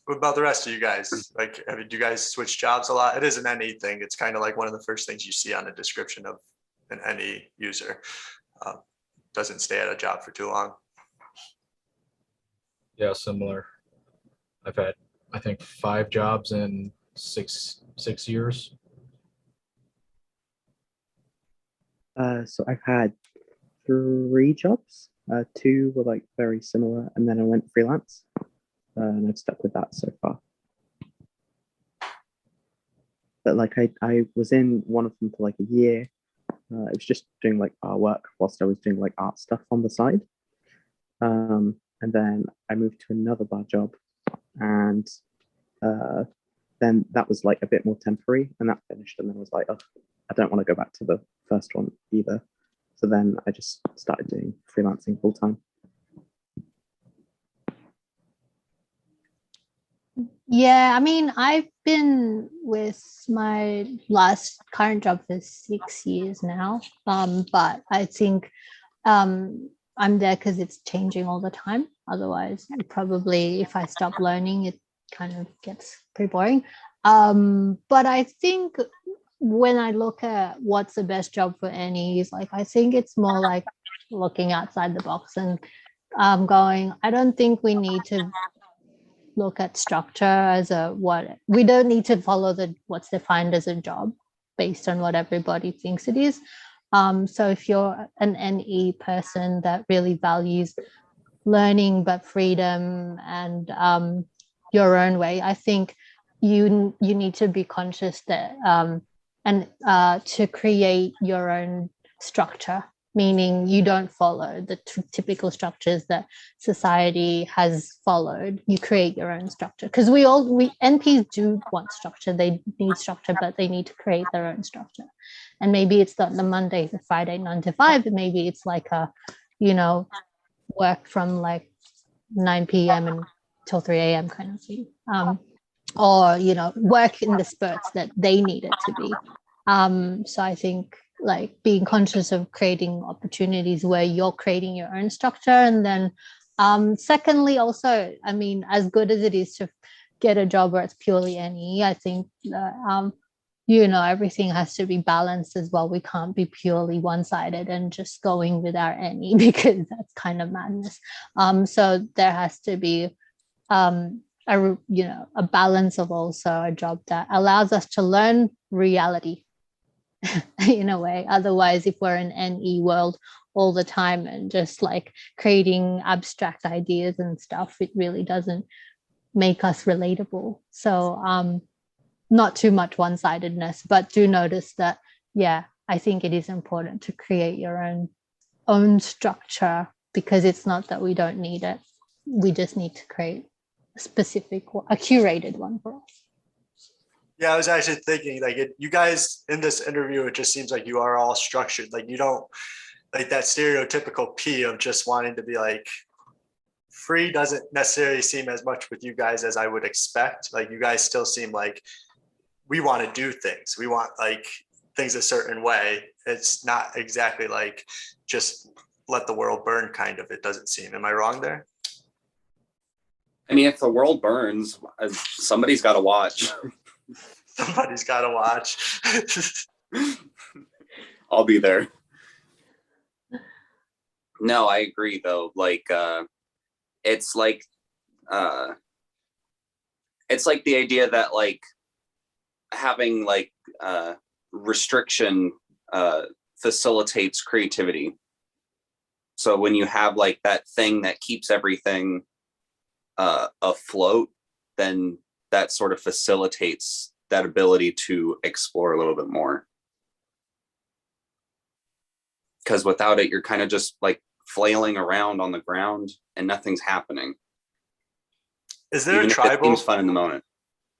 What about the rest of you guys? Like, do you guys switch jobs a lot? It is an NE thing. It's kind of like one of the first things you see on a description of an NE user. Doesn't stay at a job for too long. Yeah, similar. I've had, I think, 5 jobs in six years. So I've had 3 jobs. 2 were like very similar, and then I went freelance, and I've stuck with that so far. But like I was in one of them for like a year. I was just doing like art work whilst I was doing like art stuff on the side. And then I moved to another bar job, and then that was like a bit more temporary, and that finished. And then I was like, oh, I don't want to go back to the first one either. So then I just started doing freelancing full time. Yeah, I mean, I've been with my current job for 6 years now, but I think I'm there because it's changing all the time. Otherwise, probably if I stop learning, it kind of gets pretty boring. But I think when I look at what's the best job for NEs, like I think it's more like looking outside the box and going, I don't think we need to look at structure as we don't need to follow what's defined as a job based on what everybody thinks it is. So if you're an NE person that really values learning but freedom and your own way, I think you need to be conscious that and to create your own structure, meaning you don't follow the typical structures that society has followed. You create your own structure, because we NPs do want structure. They need structure, but they need to create their own structure. And maybe it's not the Monday to Friday 9 to 5, but maybe it's like a, work from like 9 p.m. until 3 a.m. kind of thing. Or, work in the spurts that they need it to be. So I think like being conscious of creating opportunities where you're creating your own structure. And then secondly, also, I mean, as good as it is to get a job where it's purely NE, I think everything has to be balanced as well. We can't be purely one-sided and just going with our NE, because that's kind of madness. So there has to be a balance of also a job that allows us to learn reality in a way. Otherwise, if we're in NE world all the time and just like creating abstract ideas and stuff, it really doesn't make us relatable. So not too much one-sidedness, but do notice that, yeah, I think it is important to create your own structure, because it's not that we don't need it. We just need to create a specific, a curated one for us. Yeah, I was actually thinking like you guys in this interview, it just seems like you are all structured. Like you don't like that stereotypical P of just wanting to be like free doesn't necessarily seem as much with you guys as I would expect. Like you guys still seem like we want to do things. We want like things a certain way. It's not exactly like just let the world burn kind of, it doesn't seem. Am I wrong there? I mean, if the world burns, somebody's got to watch. Somebody's got to watch. I'll be there. No, I agree though. Like, it's like the idea that like having like restriction facilitates creativity. So when you have like that thing that keeps everything afloat, then that sort of facilitates that ability to explore a little bit more. Because without it, you're kind of just like flailing around on the ground and nothing's happening. Is there Even a tribal? If it seems fun in the moment.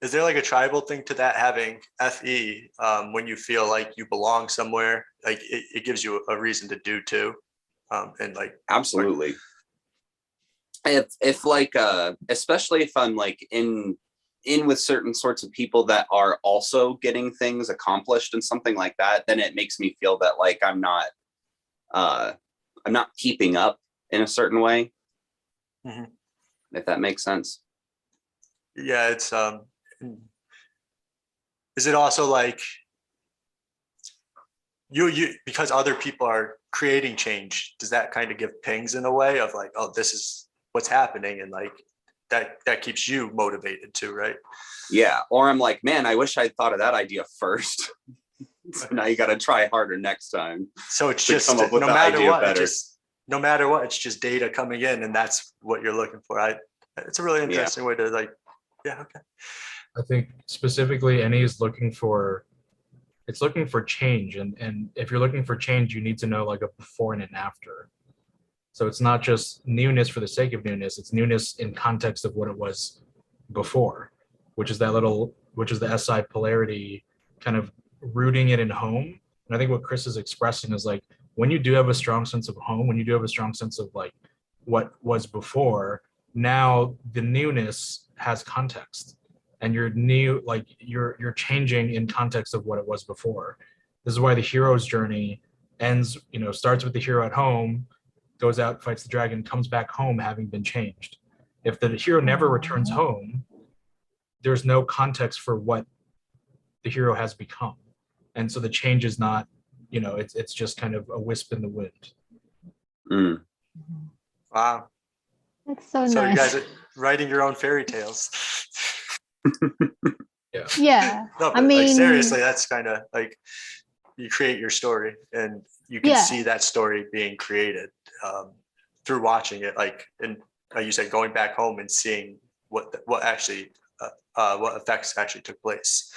Is there like a tribal thing to that, having FE when you feel like you belong somewhere? Like it gives you a reason to do too, and like absolutely. If like especially if I'm like in with certain sorts of people that are also getting things accomplished and something like that, then it makes me feel that like I'm not keeping up in a certain way. Mm-hmm. If that makes sense. Yeah, it's is it also like you because other people are creating change, does that kind of give pings in a way of like, oh, this is what's happening, and like that keeps you motivated too, right? Yeah. Or I'm like, man, I wish I'd thought of that idea first. So now you got to try harder next time. So it's just no matter what, it's just data coming in, and that's what you're looking for. It's a really interesting way to like, yeah, okay. I think specifically NE is looking for change, and if you're looking for change, you need to know like a before and an after. So it's not just newness for the sake of newness, it's newness in context of what it was before, which is the SI polarity, kind of rooting it in home. And I think what Chris is expressing is like, when you do have a strong sense of home, when you do have a strong sense of like what was before, now the newness has context, and you're changing in context of what it was before. This is why the hero's journey starts with the hero at home, goes out, fights the dragon, comes back home having been changed. If the hero never returns home, there's no context for what the hero has become. And so the change is not, it's just kind of a wisp in the wind. Mm. Wow. That's so nice. So you guys are writing your own fairy tales. Yeah. No, but like seriously, that's kind of like you create your story, and you can see that story being created through watching it. Like, and like you said, going back home and seeing what actually what effects actually took place.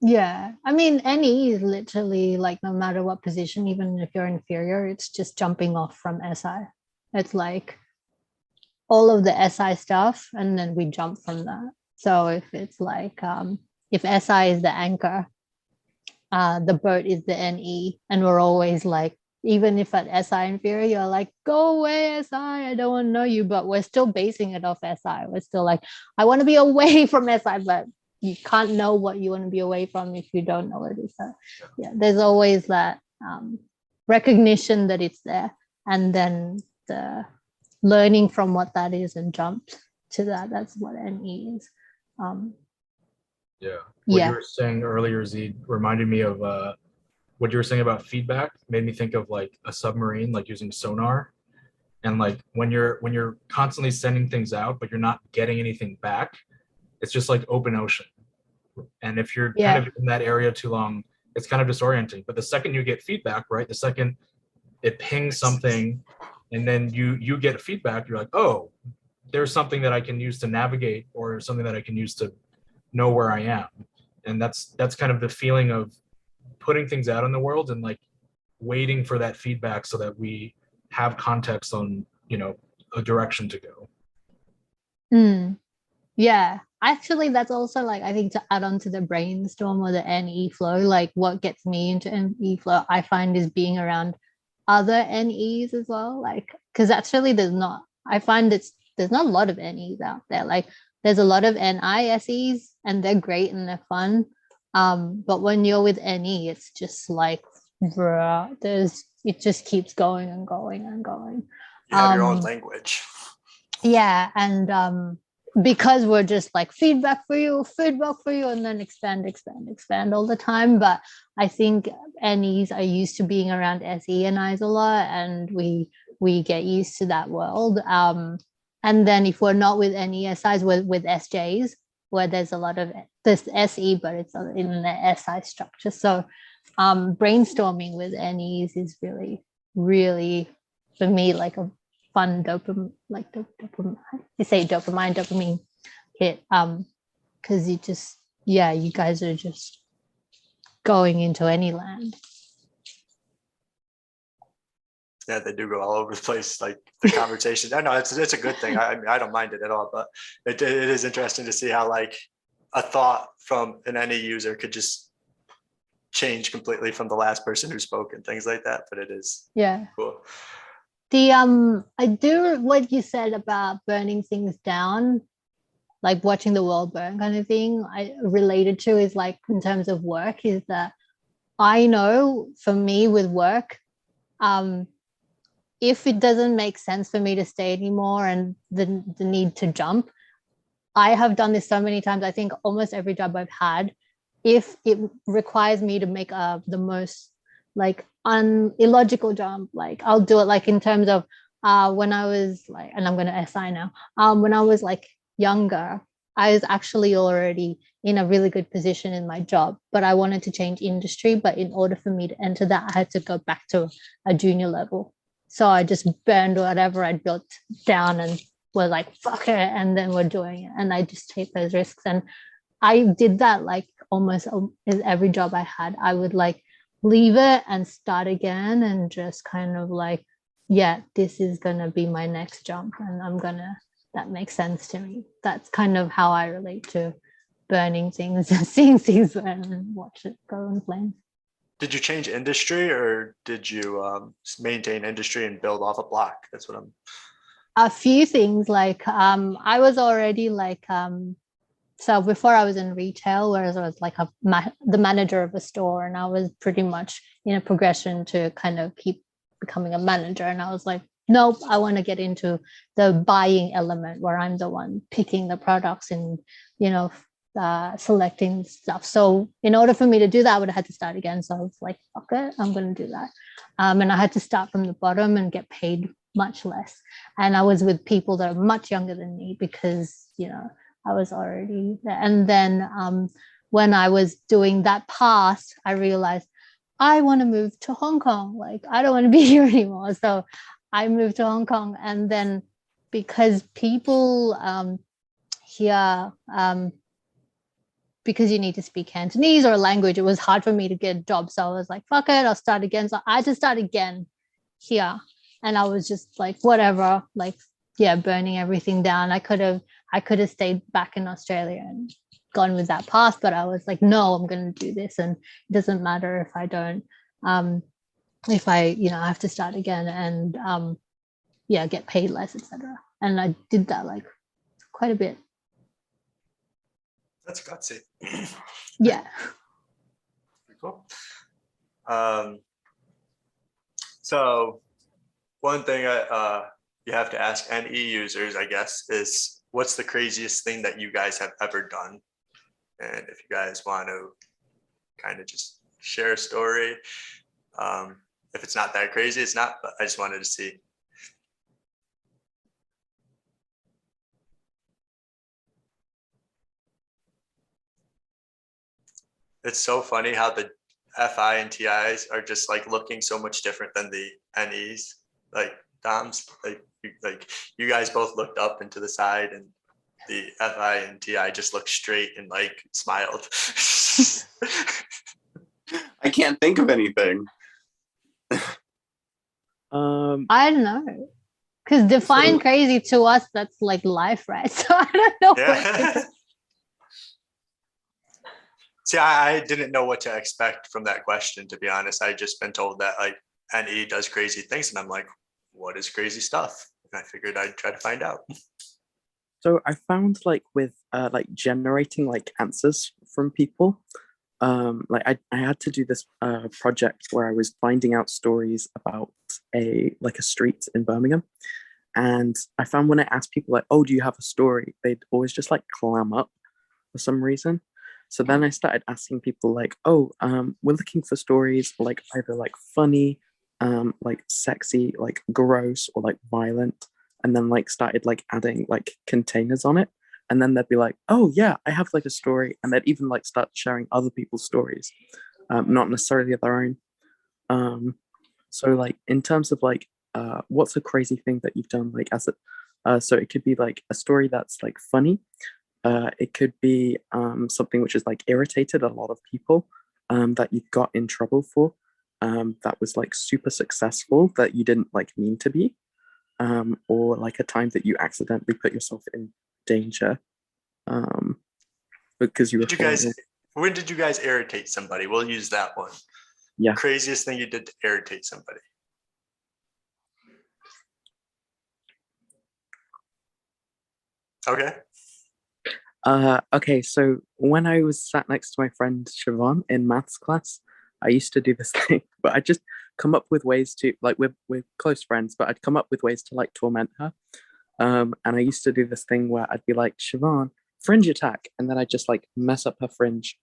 Yeah, I mean, NE is literally like no matter what position, even if you're inferior, it's just jumping off from SI. It's like all of the SI stuff, and then we jump from that. So if it's like if SI is the anchor, the boat is the NE, and we're always like, even if at SI inferior, you're like, go away, SI, I don't want to know you, but we're still basing it off SI. We're still like, I want to be away from SI, but you can't know what you want to be away from if you don't know what it is. So yeah, there's always that recognition that it's there, and then the learning from what that is and jump to that. That's what NE is. What you were saying earlier, Z, reminded me of what you were saying about feedback. Made me think of like a submarine, like using sonar, and like when you're constantly sending things out but you're not getting anything back, it's just like open ocean. And if you're kind of in that area too long, it's kind of disorienting. But the second you get feedback, right, the second it pings something and then you get feedback, you're like, oh, there's something that I can use to navigate, or something that I can use to know where I am. And that's kind of the feeling of putting things out in the world and like waiting for that feedback so that we have context on, you know, a direction to go. Yeah, actually, that's also like, I think, to add on to the brainstorm or the NE flow, like what gets me into NE flow, I find, is being around other NEs as well. Like, because actually I find there's not a lot of NEs out there. Like, there's a lot of NISEs and they're great and they're fun. But when you're with NE, it's just like, bruh, it just keeps going and going and going. You have your own language. Yeah, and because we're just like feedback for you, and then expand all the time. But I think NEs are used to being around SE and Is a lot, and we get used to that world. And then if we're not with NESIs, we're with SJs, where there's a lot of this SE, but it's in the SI structure. So brainstorming with NEs is really, really, for me, like a fun dopamine, like dopamine, you say dopamine hit, because you guys are just going into any land. Yeah, they do go all over the place, like the conversation. I know it's a good thing. I don't mind it at all, but it is interesting to see how like a thought from an NE user could just change completely from the last person who spoke and things like that. But it is cool. I do what you said about burning things down, like watching the world burn kind of thing. I related to is like, in terms of work, is that I know for me with work, if it doesn't make sense for me to stay anymore and the need to jump, I have done this so many times. I think almost every job I've had, if it requires me to make the most like illogical jump, like I'll do it. Like in terms of when I was like, and I'm going to SI now, when I was like younger, I was actually already in a really good position in my job, but I wanted to change industry. But in order for me to enter that, I had to go back to a junior level. So I just burned whatever I'd built down and were like, fuck it. And then we're doing it. And I just take those risks. And I did that like almost in every job I had. I would like leave it and start again and just kind of like, yeah, this is going to be my next jump. And that makes sense to me. That's kind of how I relate to burning things, seeing things burn and watch it go in flames. Did you change industry, or did you maintain industry and build off a block? That's what I'm. A few things, like I was already like so before I was in retail, whereas I was like the manager of a store, and I was pretty much in a progression to kind of keep becoming a manager. And I was like, nope, I want to get into the buying element where I'm the one picking the products and, selecting stuff. So in order for me to do that, I would have had to start again. So I was like, okay, I'm going to do that. And I had to start from the bottom and get paid much less. And I was with people that are much younger than me because, I was already there. And then when I was doing that path, I realized I want to move to Hong Kong. Like, I don't want to be here anymore. So I moved to Hong Kong. And then because people here, because you need to speak Cantonese or a language, it was hard for me to get a job. So I was like, fuck it, I'll start again. So I had to start again here. And I was just like, whatever, like, yeah, burning everything down. I could have stayed back in Australia and gone with that path, but I was like, no, I'm going to do this. And it doesn't matter if I don't, if I, I have to start again and, get paid less, etc. And I did that like quite a bit. That's gutsy. Yeah. Pretty cool. So one thing you have to ask NE users, I guess, is what's the craziest thing that you guys have ever done? And if you guys want to kind of just share a story, if it's not that crazy, it's not, but I just wanted to see. It's so funny how FI and TIs are just like looking so much different than the NEs, like DOMs. Like you guys both looked up and to the side, and the FI and TI just looked straight and like smiled. I can't think of anything. I don't know. Because define crazy to us, that's like life, right? So I don't know. Yeah. See, I didn't know what to expect from that question, to be honest. I just been told that like NE does crazy things, and I'm like, what is crazy stuff? And I figured I'd try to find out. So I found like with like generating like answers from people, like I had to do this project where I was finding out stories about a street in Birmingham. And I found when I asked people like, oh, do you have a story? They'd always just like clam up for some reason. So then I started asking people like, oh, we're looking for stories like either like funny, like sexy, like gross, or like violent. And then like started like adding like containers on it. And then they'd be like, oh yeah, I have like a story. And they'd even like start sharing other people's stories, not necessarily their own. So like in terms of like, what's a crazy thing that you've done like as a, so it could be like a story that's like funny. It could be something which is like irritated a lot of people, that you got in trouble for, that was like super successful that you didn't like mean to be, or like a time that you accidentally put yourself in danger, because you were. When did you guys irritate somebody? We'll use that one. Yeah. Craziest thing you did to irritate somebody. Okay. Okay, so when I was sat next to my friend Siobhan in maths class, I used to do this thing, but I just come up with ways to like we're close friends, but I'd come up with ways to like torment her. And I used to do this thing where I'd be like, Siobhan, fringe attack, and then I'd just like mess up her fringe,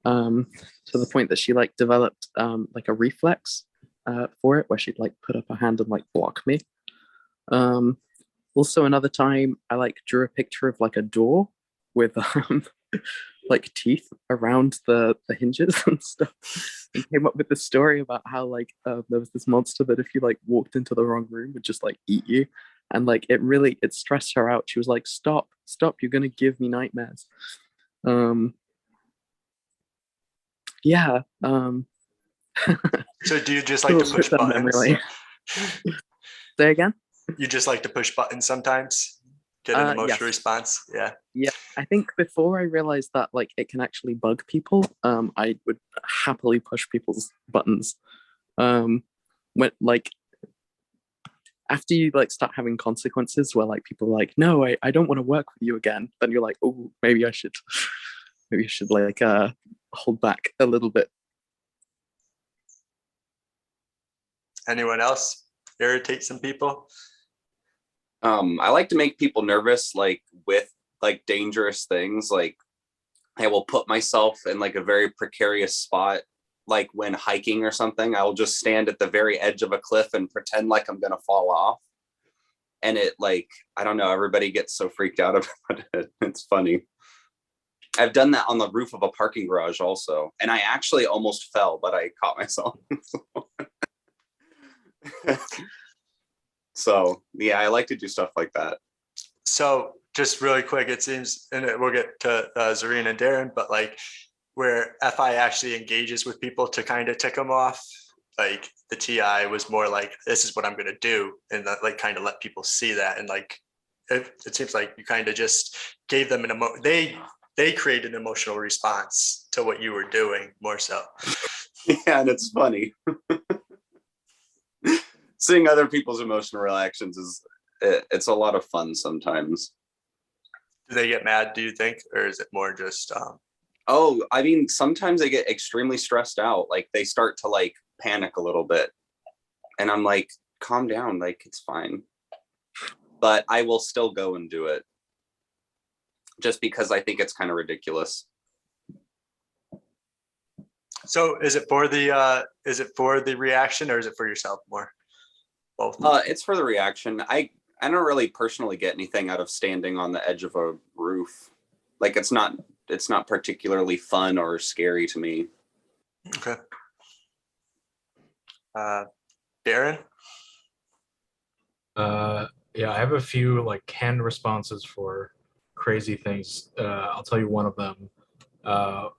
to the point that she like developed like a reflex for it, where she'd like put up her hand and like block me. Also another time I like drew a picture of like a door with like teeth around the hinges and stuff, and came up with this story about how like there was this monster that if you like walked into the wrong room would just like eat you, and like it stressed her out. She was like, stop, you're gonna give me nightmares. Yeah. So do you just like to push buttons? Say again? You just like to push buttons sometimes? Get an emotional response? Yeah. Yeah, I think before I realized that like it can actually bug people, I would happily push people's buttons. When like after you like start having consequences where like people are like, no, I don't want to work with you again, then you're like, oh, maybe I should like hold back a little bit. Anyone else irritate some people? I like to make people nervous, like with like dangerous things. Like I will put myself in like a very precarious spot, like when hiking or something. I will just stand at the very edge of a cliff and pretend like I'm gonna fall off. And it like, I don't know, everybody gets so freaked out about it. It's funny. I've done that on the roof of a parking garage also. And I actually almost fell, but I caught myself. So yeah, I like to do stuff like that. So just really quick, it seems, and we'll get to Zareen and Darren, but like where FI actually engages with people to kind of tick them off, like the TI was more like, this is what I'm going to do. And that, like kind of let people see that. And like, it seems like you kind of just gave them they created an emotional response to what you were doing more so. Yeah, and it's funny. Seeing other people's emotional reactions it's a lot of fun sometimes. Do they get mad, do you think? Or is it more just Oh, I mean, sometimes they get extremely stressed out. Like they start to like panic a little bit. And I'm like, calm down, like it's fine. But I will still go and do it. Just because I think it's kind of ridiculous. So is it for the reaction, or is it for yourself more? Both. It's for the reaction. I don't really personally get anything out of standing on the edge of a roof. Like it's not particularly fun or scary to me. Okay. Darren? Yeah, I have a few like canned responses for crazy things. I'll tell you one of them.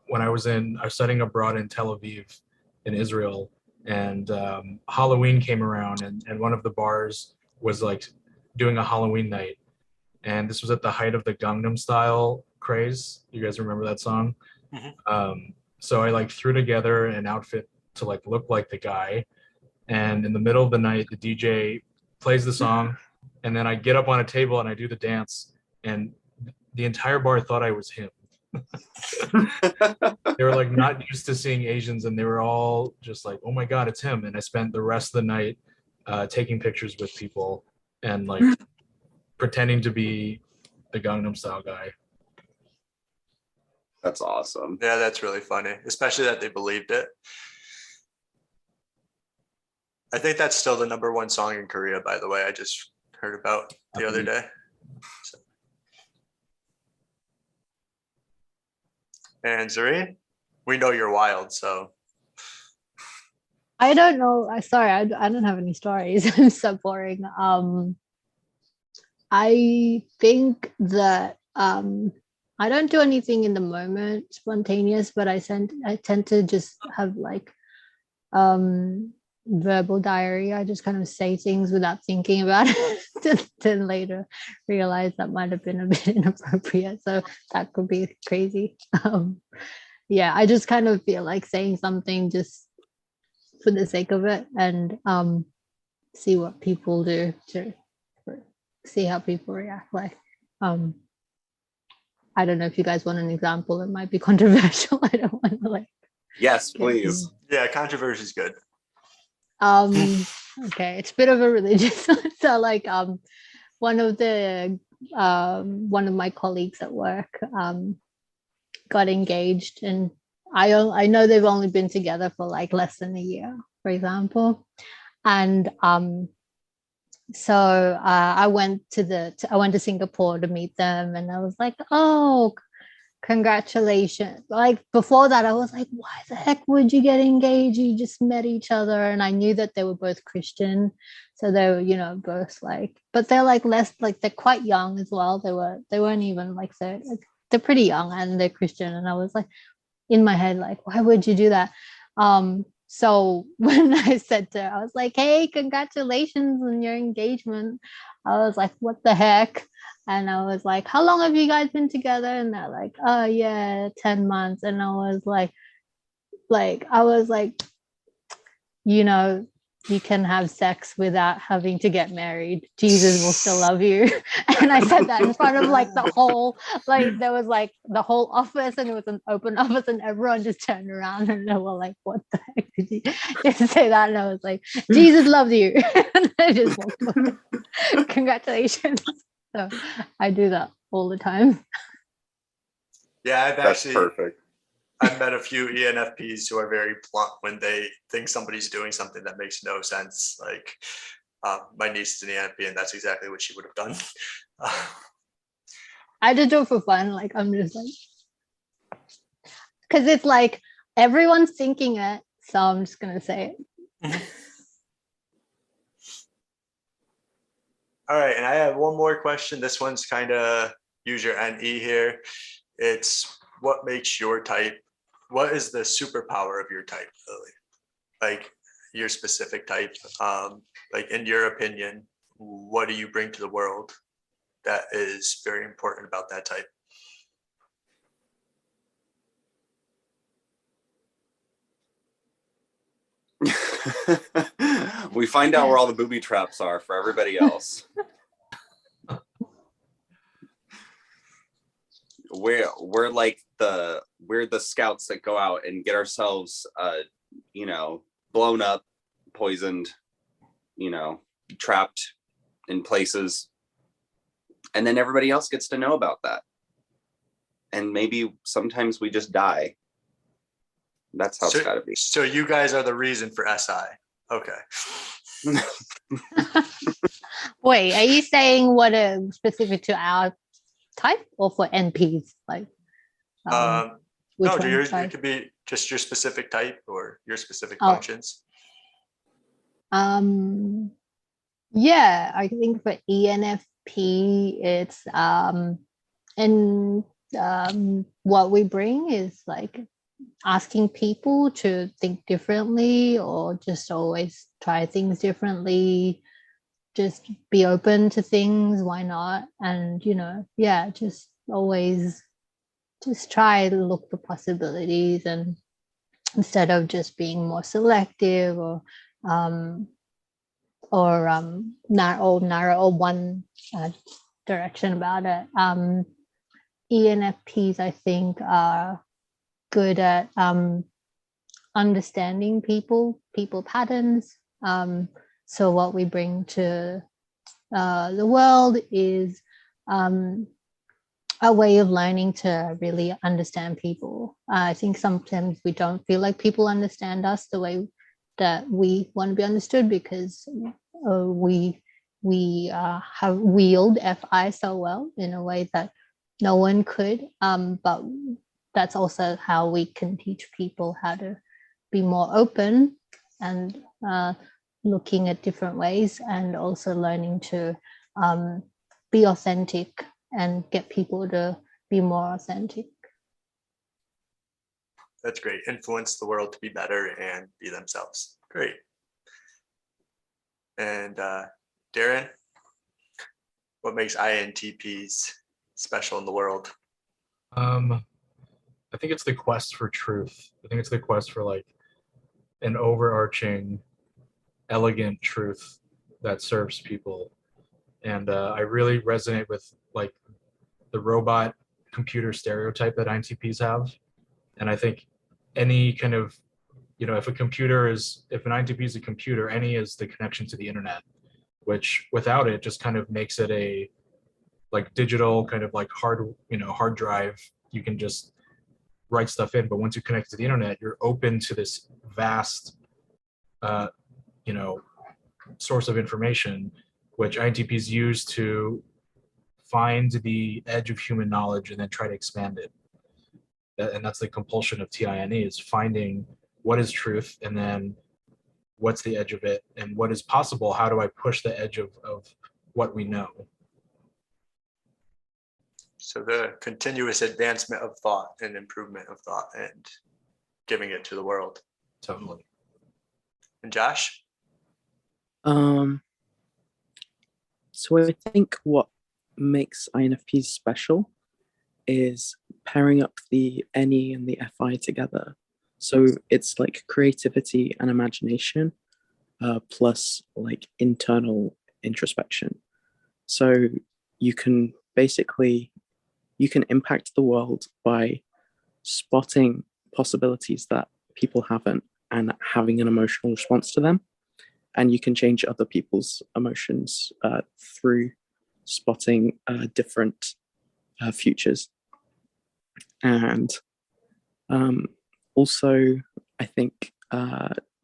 When I was studying abroad in Tel Aviv, in Israel, and Halloween came around, and one of the bars was like doing a Halloween night, and this was at the height of the Gangnam Style craze. You guys remember that song? So I like threw together an outfit to like look like the guy, and in the middle of the night, the DJ plays the song, and then I get up on a table and I do the dance, and the entire bar thought I was him. They were like not used to seeing Asians, and they were all just like, "Oh my God, it's him!" And I spent the rest of the night taking pictures with people and like pretending to be the Gangnam Style guy. That's awesome. Yeah, that's really funny, especially that they believed it. I think that's still the #1 song in Korea, by the way. I just heard about the other day. So. And Zareen, we know you're wild, so. I don't know. Sorry, I don't have any stories. I'm so boring. I think that I don't do anything in the moment spontaneous, but I tend to just have like verbal diary. I just kind of say things without thinking about it. Then later realize that might have been a bit inappropriate. So that could be crazy. Yeah, I just kind of feel like saying something just for the sake of it, and see what people do to see how people react. Like I don't know if you guys want an example. It might be controversial. I don't want to like. Yes, please. Yeah, controversy is good. Okay, it's a bit of a religious one. So like one of my colleagues at work got engaged, and I know they've only been together for like less than a year, for example, and so I went to Singapore to meet them, and I was like, oh, congratulations. Like before that, I was like, why the heck would you get engaged? You just met each other. And I knew that they were both Christian, so they were, both like, but they're like less like, they're quite young as well. They weren't even like, so like, they're pretty young and they're Christian. And I was like, in my head, like, why would you do that? So when I said to her, I was like, hey, congratulations on your engagement. I was like, what the heck? And I was like, how long have you guys been together? And they're like, oh yeah, 10 months. And I was like, you can have sex without having to get married. Jesus will still love you. And I said that in front of like the whole, like there was like the whole office, and it was an open office, and everyone just turned around and they were like, what the heck did you just say that? And I was like, Jesus loves you. And I just walked away. Congratulations. So I do that all the time. Yeah, That's perfect. I've met a few ENFPs who are very blunt when they think somebody's doing something that makes no sense. Like my niece is an ENFP, and that's exactly what she would have done. I just do it for fun. Like I'm just like, because it's like everyone's thinking it, so I'm just gonna say it. All right, and I have one more question. This one's kind of use your NE here. It's what makes your type? What is the superpower of your type, really? Like your specific type. Like in your opinion, what do you bring to the world that is very important about that type? We find out where all the booby traps are for everybody else. We're like we're the scouts that go out and get ourselves blown up, poisoned, trapped in places, and then everybody else gets to know about that, and maybe sometimes we just die. That's how it's got to be. So you guys are the reason for SI. Okay. Wait, are you saying what is specific to our type or for NPs? Like, No, it could be just your specific type or your specific functions. Yeah, I think for ENFP, it's and what we bring is like asking people to think differently or just always try things differently, just be open to things, why not? And yeah, just always just try to look for possibilities, and instead of just being more selective um narrow or one direction about it. ENFPs, I think, are good at understanding people patterns. So what we bring to the world is a way of learning to really understand people. I think sometimes we don't feel like people understand us the way that we want to be understood, because we have wield FI so well in a way that no one could. But that's also how we can teach people how to be more open and looking at different ways, and also learning to be authentic and get people to be more authentic. That's great. Influence the world to be better and be themselves. Great. And Darren, what makes INTPs special in the world? I think it's the quest for truth. I think it's the quest for like an overarching, elegant truth that serves people. And I really resonate with like the robot computer stereotype that INTPs have. And I think any kind of, if an INTP is a computer, any is the connection to the internet, which without it just kind of makes it a like digital kind of like hard drive. You can just write stuff in, but once you connect to the internet, you're open to this vast, source of information, which INTPs use to find the edge of human knowledge and then try to expand it. And that's the compulsion of TINE, is finding what is truth and then what's the edge of it and what is possible. How do I push the edge of what we know? So the continuous advancement of thought and improvement of thought and giving it to the world. Totally. And Josh? So I think what makes INFPs special is pairing up the NE and the FI together. So it's like creativity and imagination, plus like internal introspection. So you can impact the world by spotting possibilities that people haven't and having an emotional response to them. And you can change other people's emotions through spotting different futures. And also, I think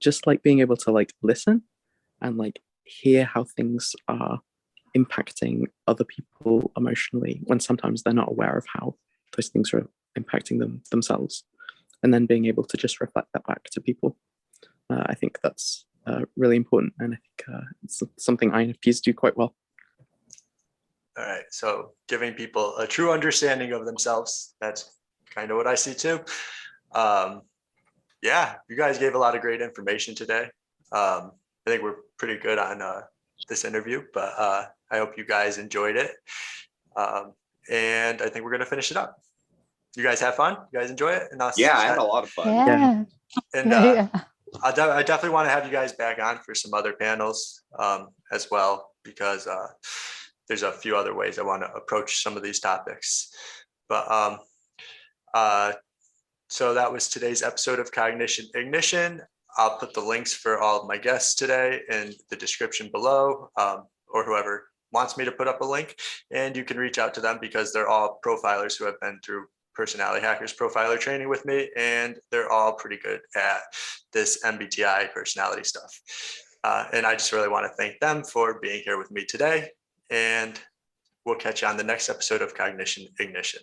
just like being able to like listen and like hear how things are impacting other people emotionally when sometimes they're not aware of how those things are impacting them themselves, and then being able to just reflect that back to people. I think that's really important, and I think it's something INFPs do quite well. All right, so giving people a true understanding of themselves, that's kind of what I see too. Yeah, you guys gave a lot of great information today. I think we're pretty good on this interview, but I hope you guys enjoyed it. And I think we're going to finish it up. You guys have fun? You guys enjoy it? And I had a lot of fun. Yeah. And I definitely want to have you guys back on for some other panels as well, because there's a few other ways I want to approach some of these topics. But so that was today's episode of Cognition Ignition. I'll put the links for all of my guests today in the description below, or whoever wants me to put up a link, and you can reach out to them because they're all profilers who have been through Personality Hackers profiler training with me, and they're all pretty good at this MBTI personality stuff. And I just really want to thank them for being here with me today, and we'll catch you on the next episode of Cognition Ignition.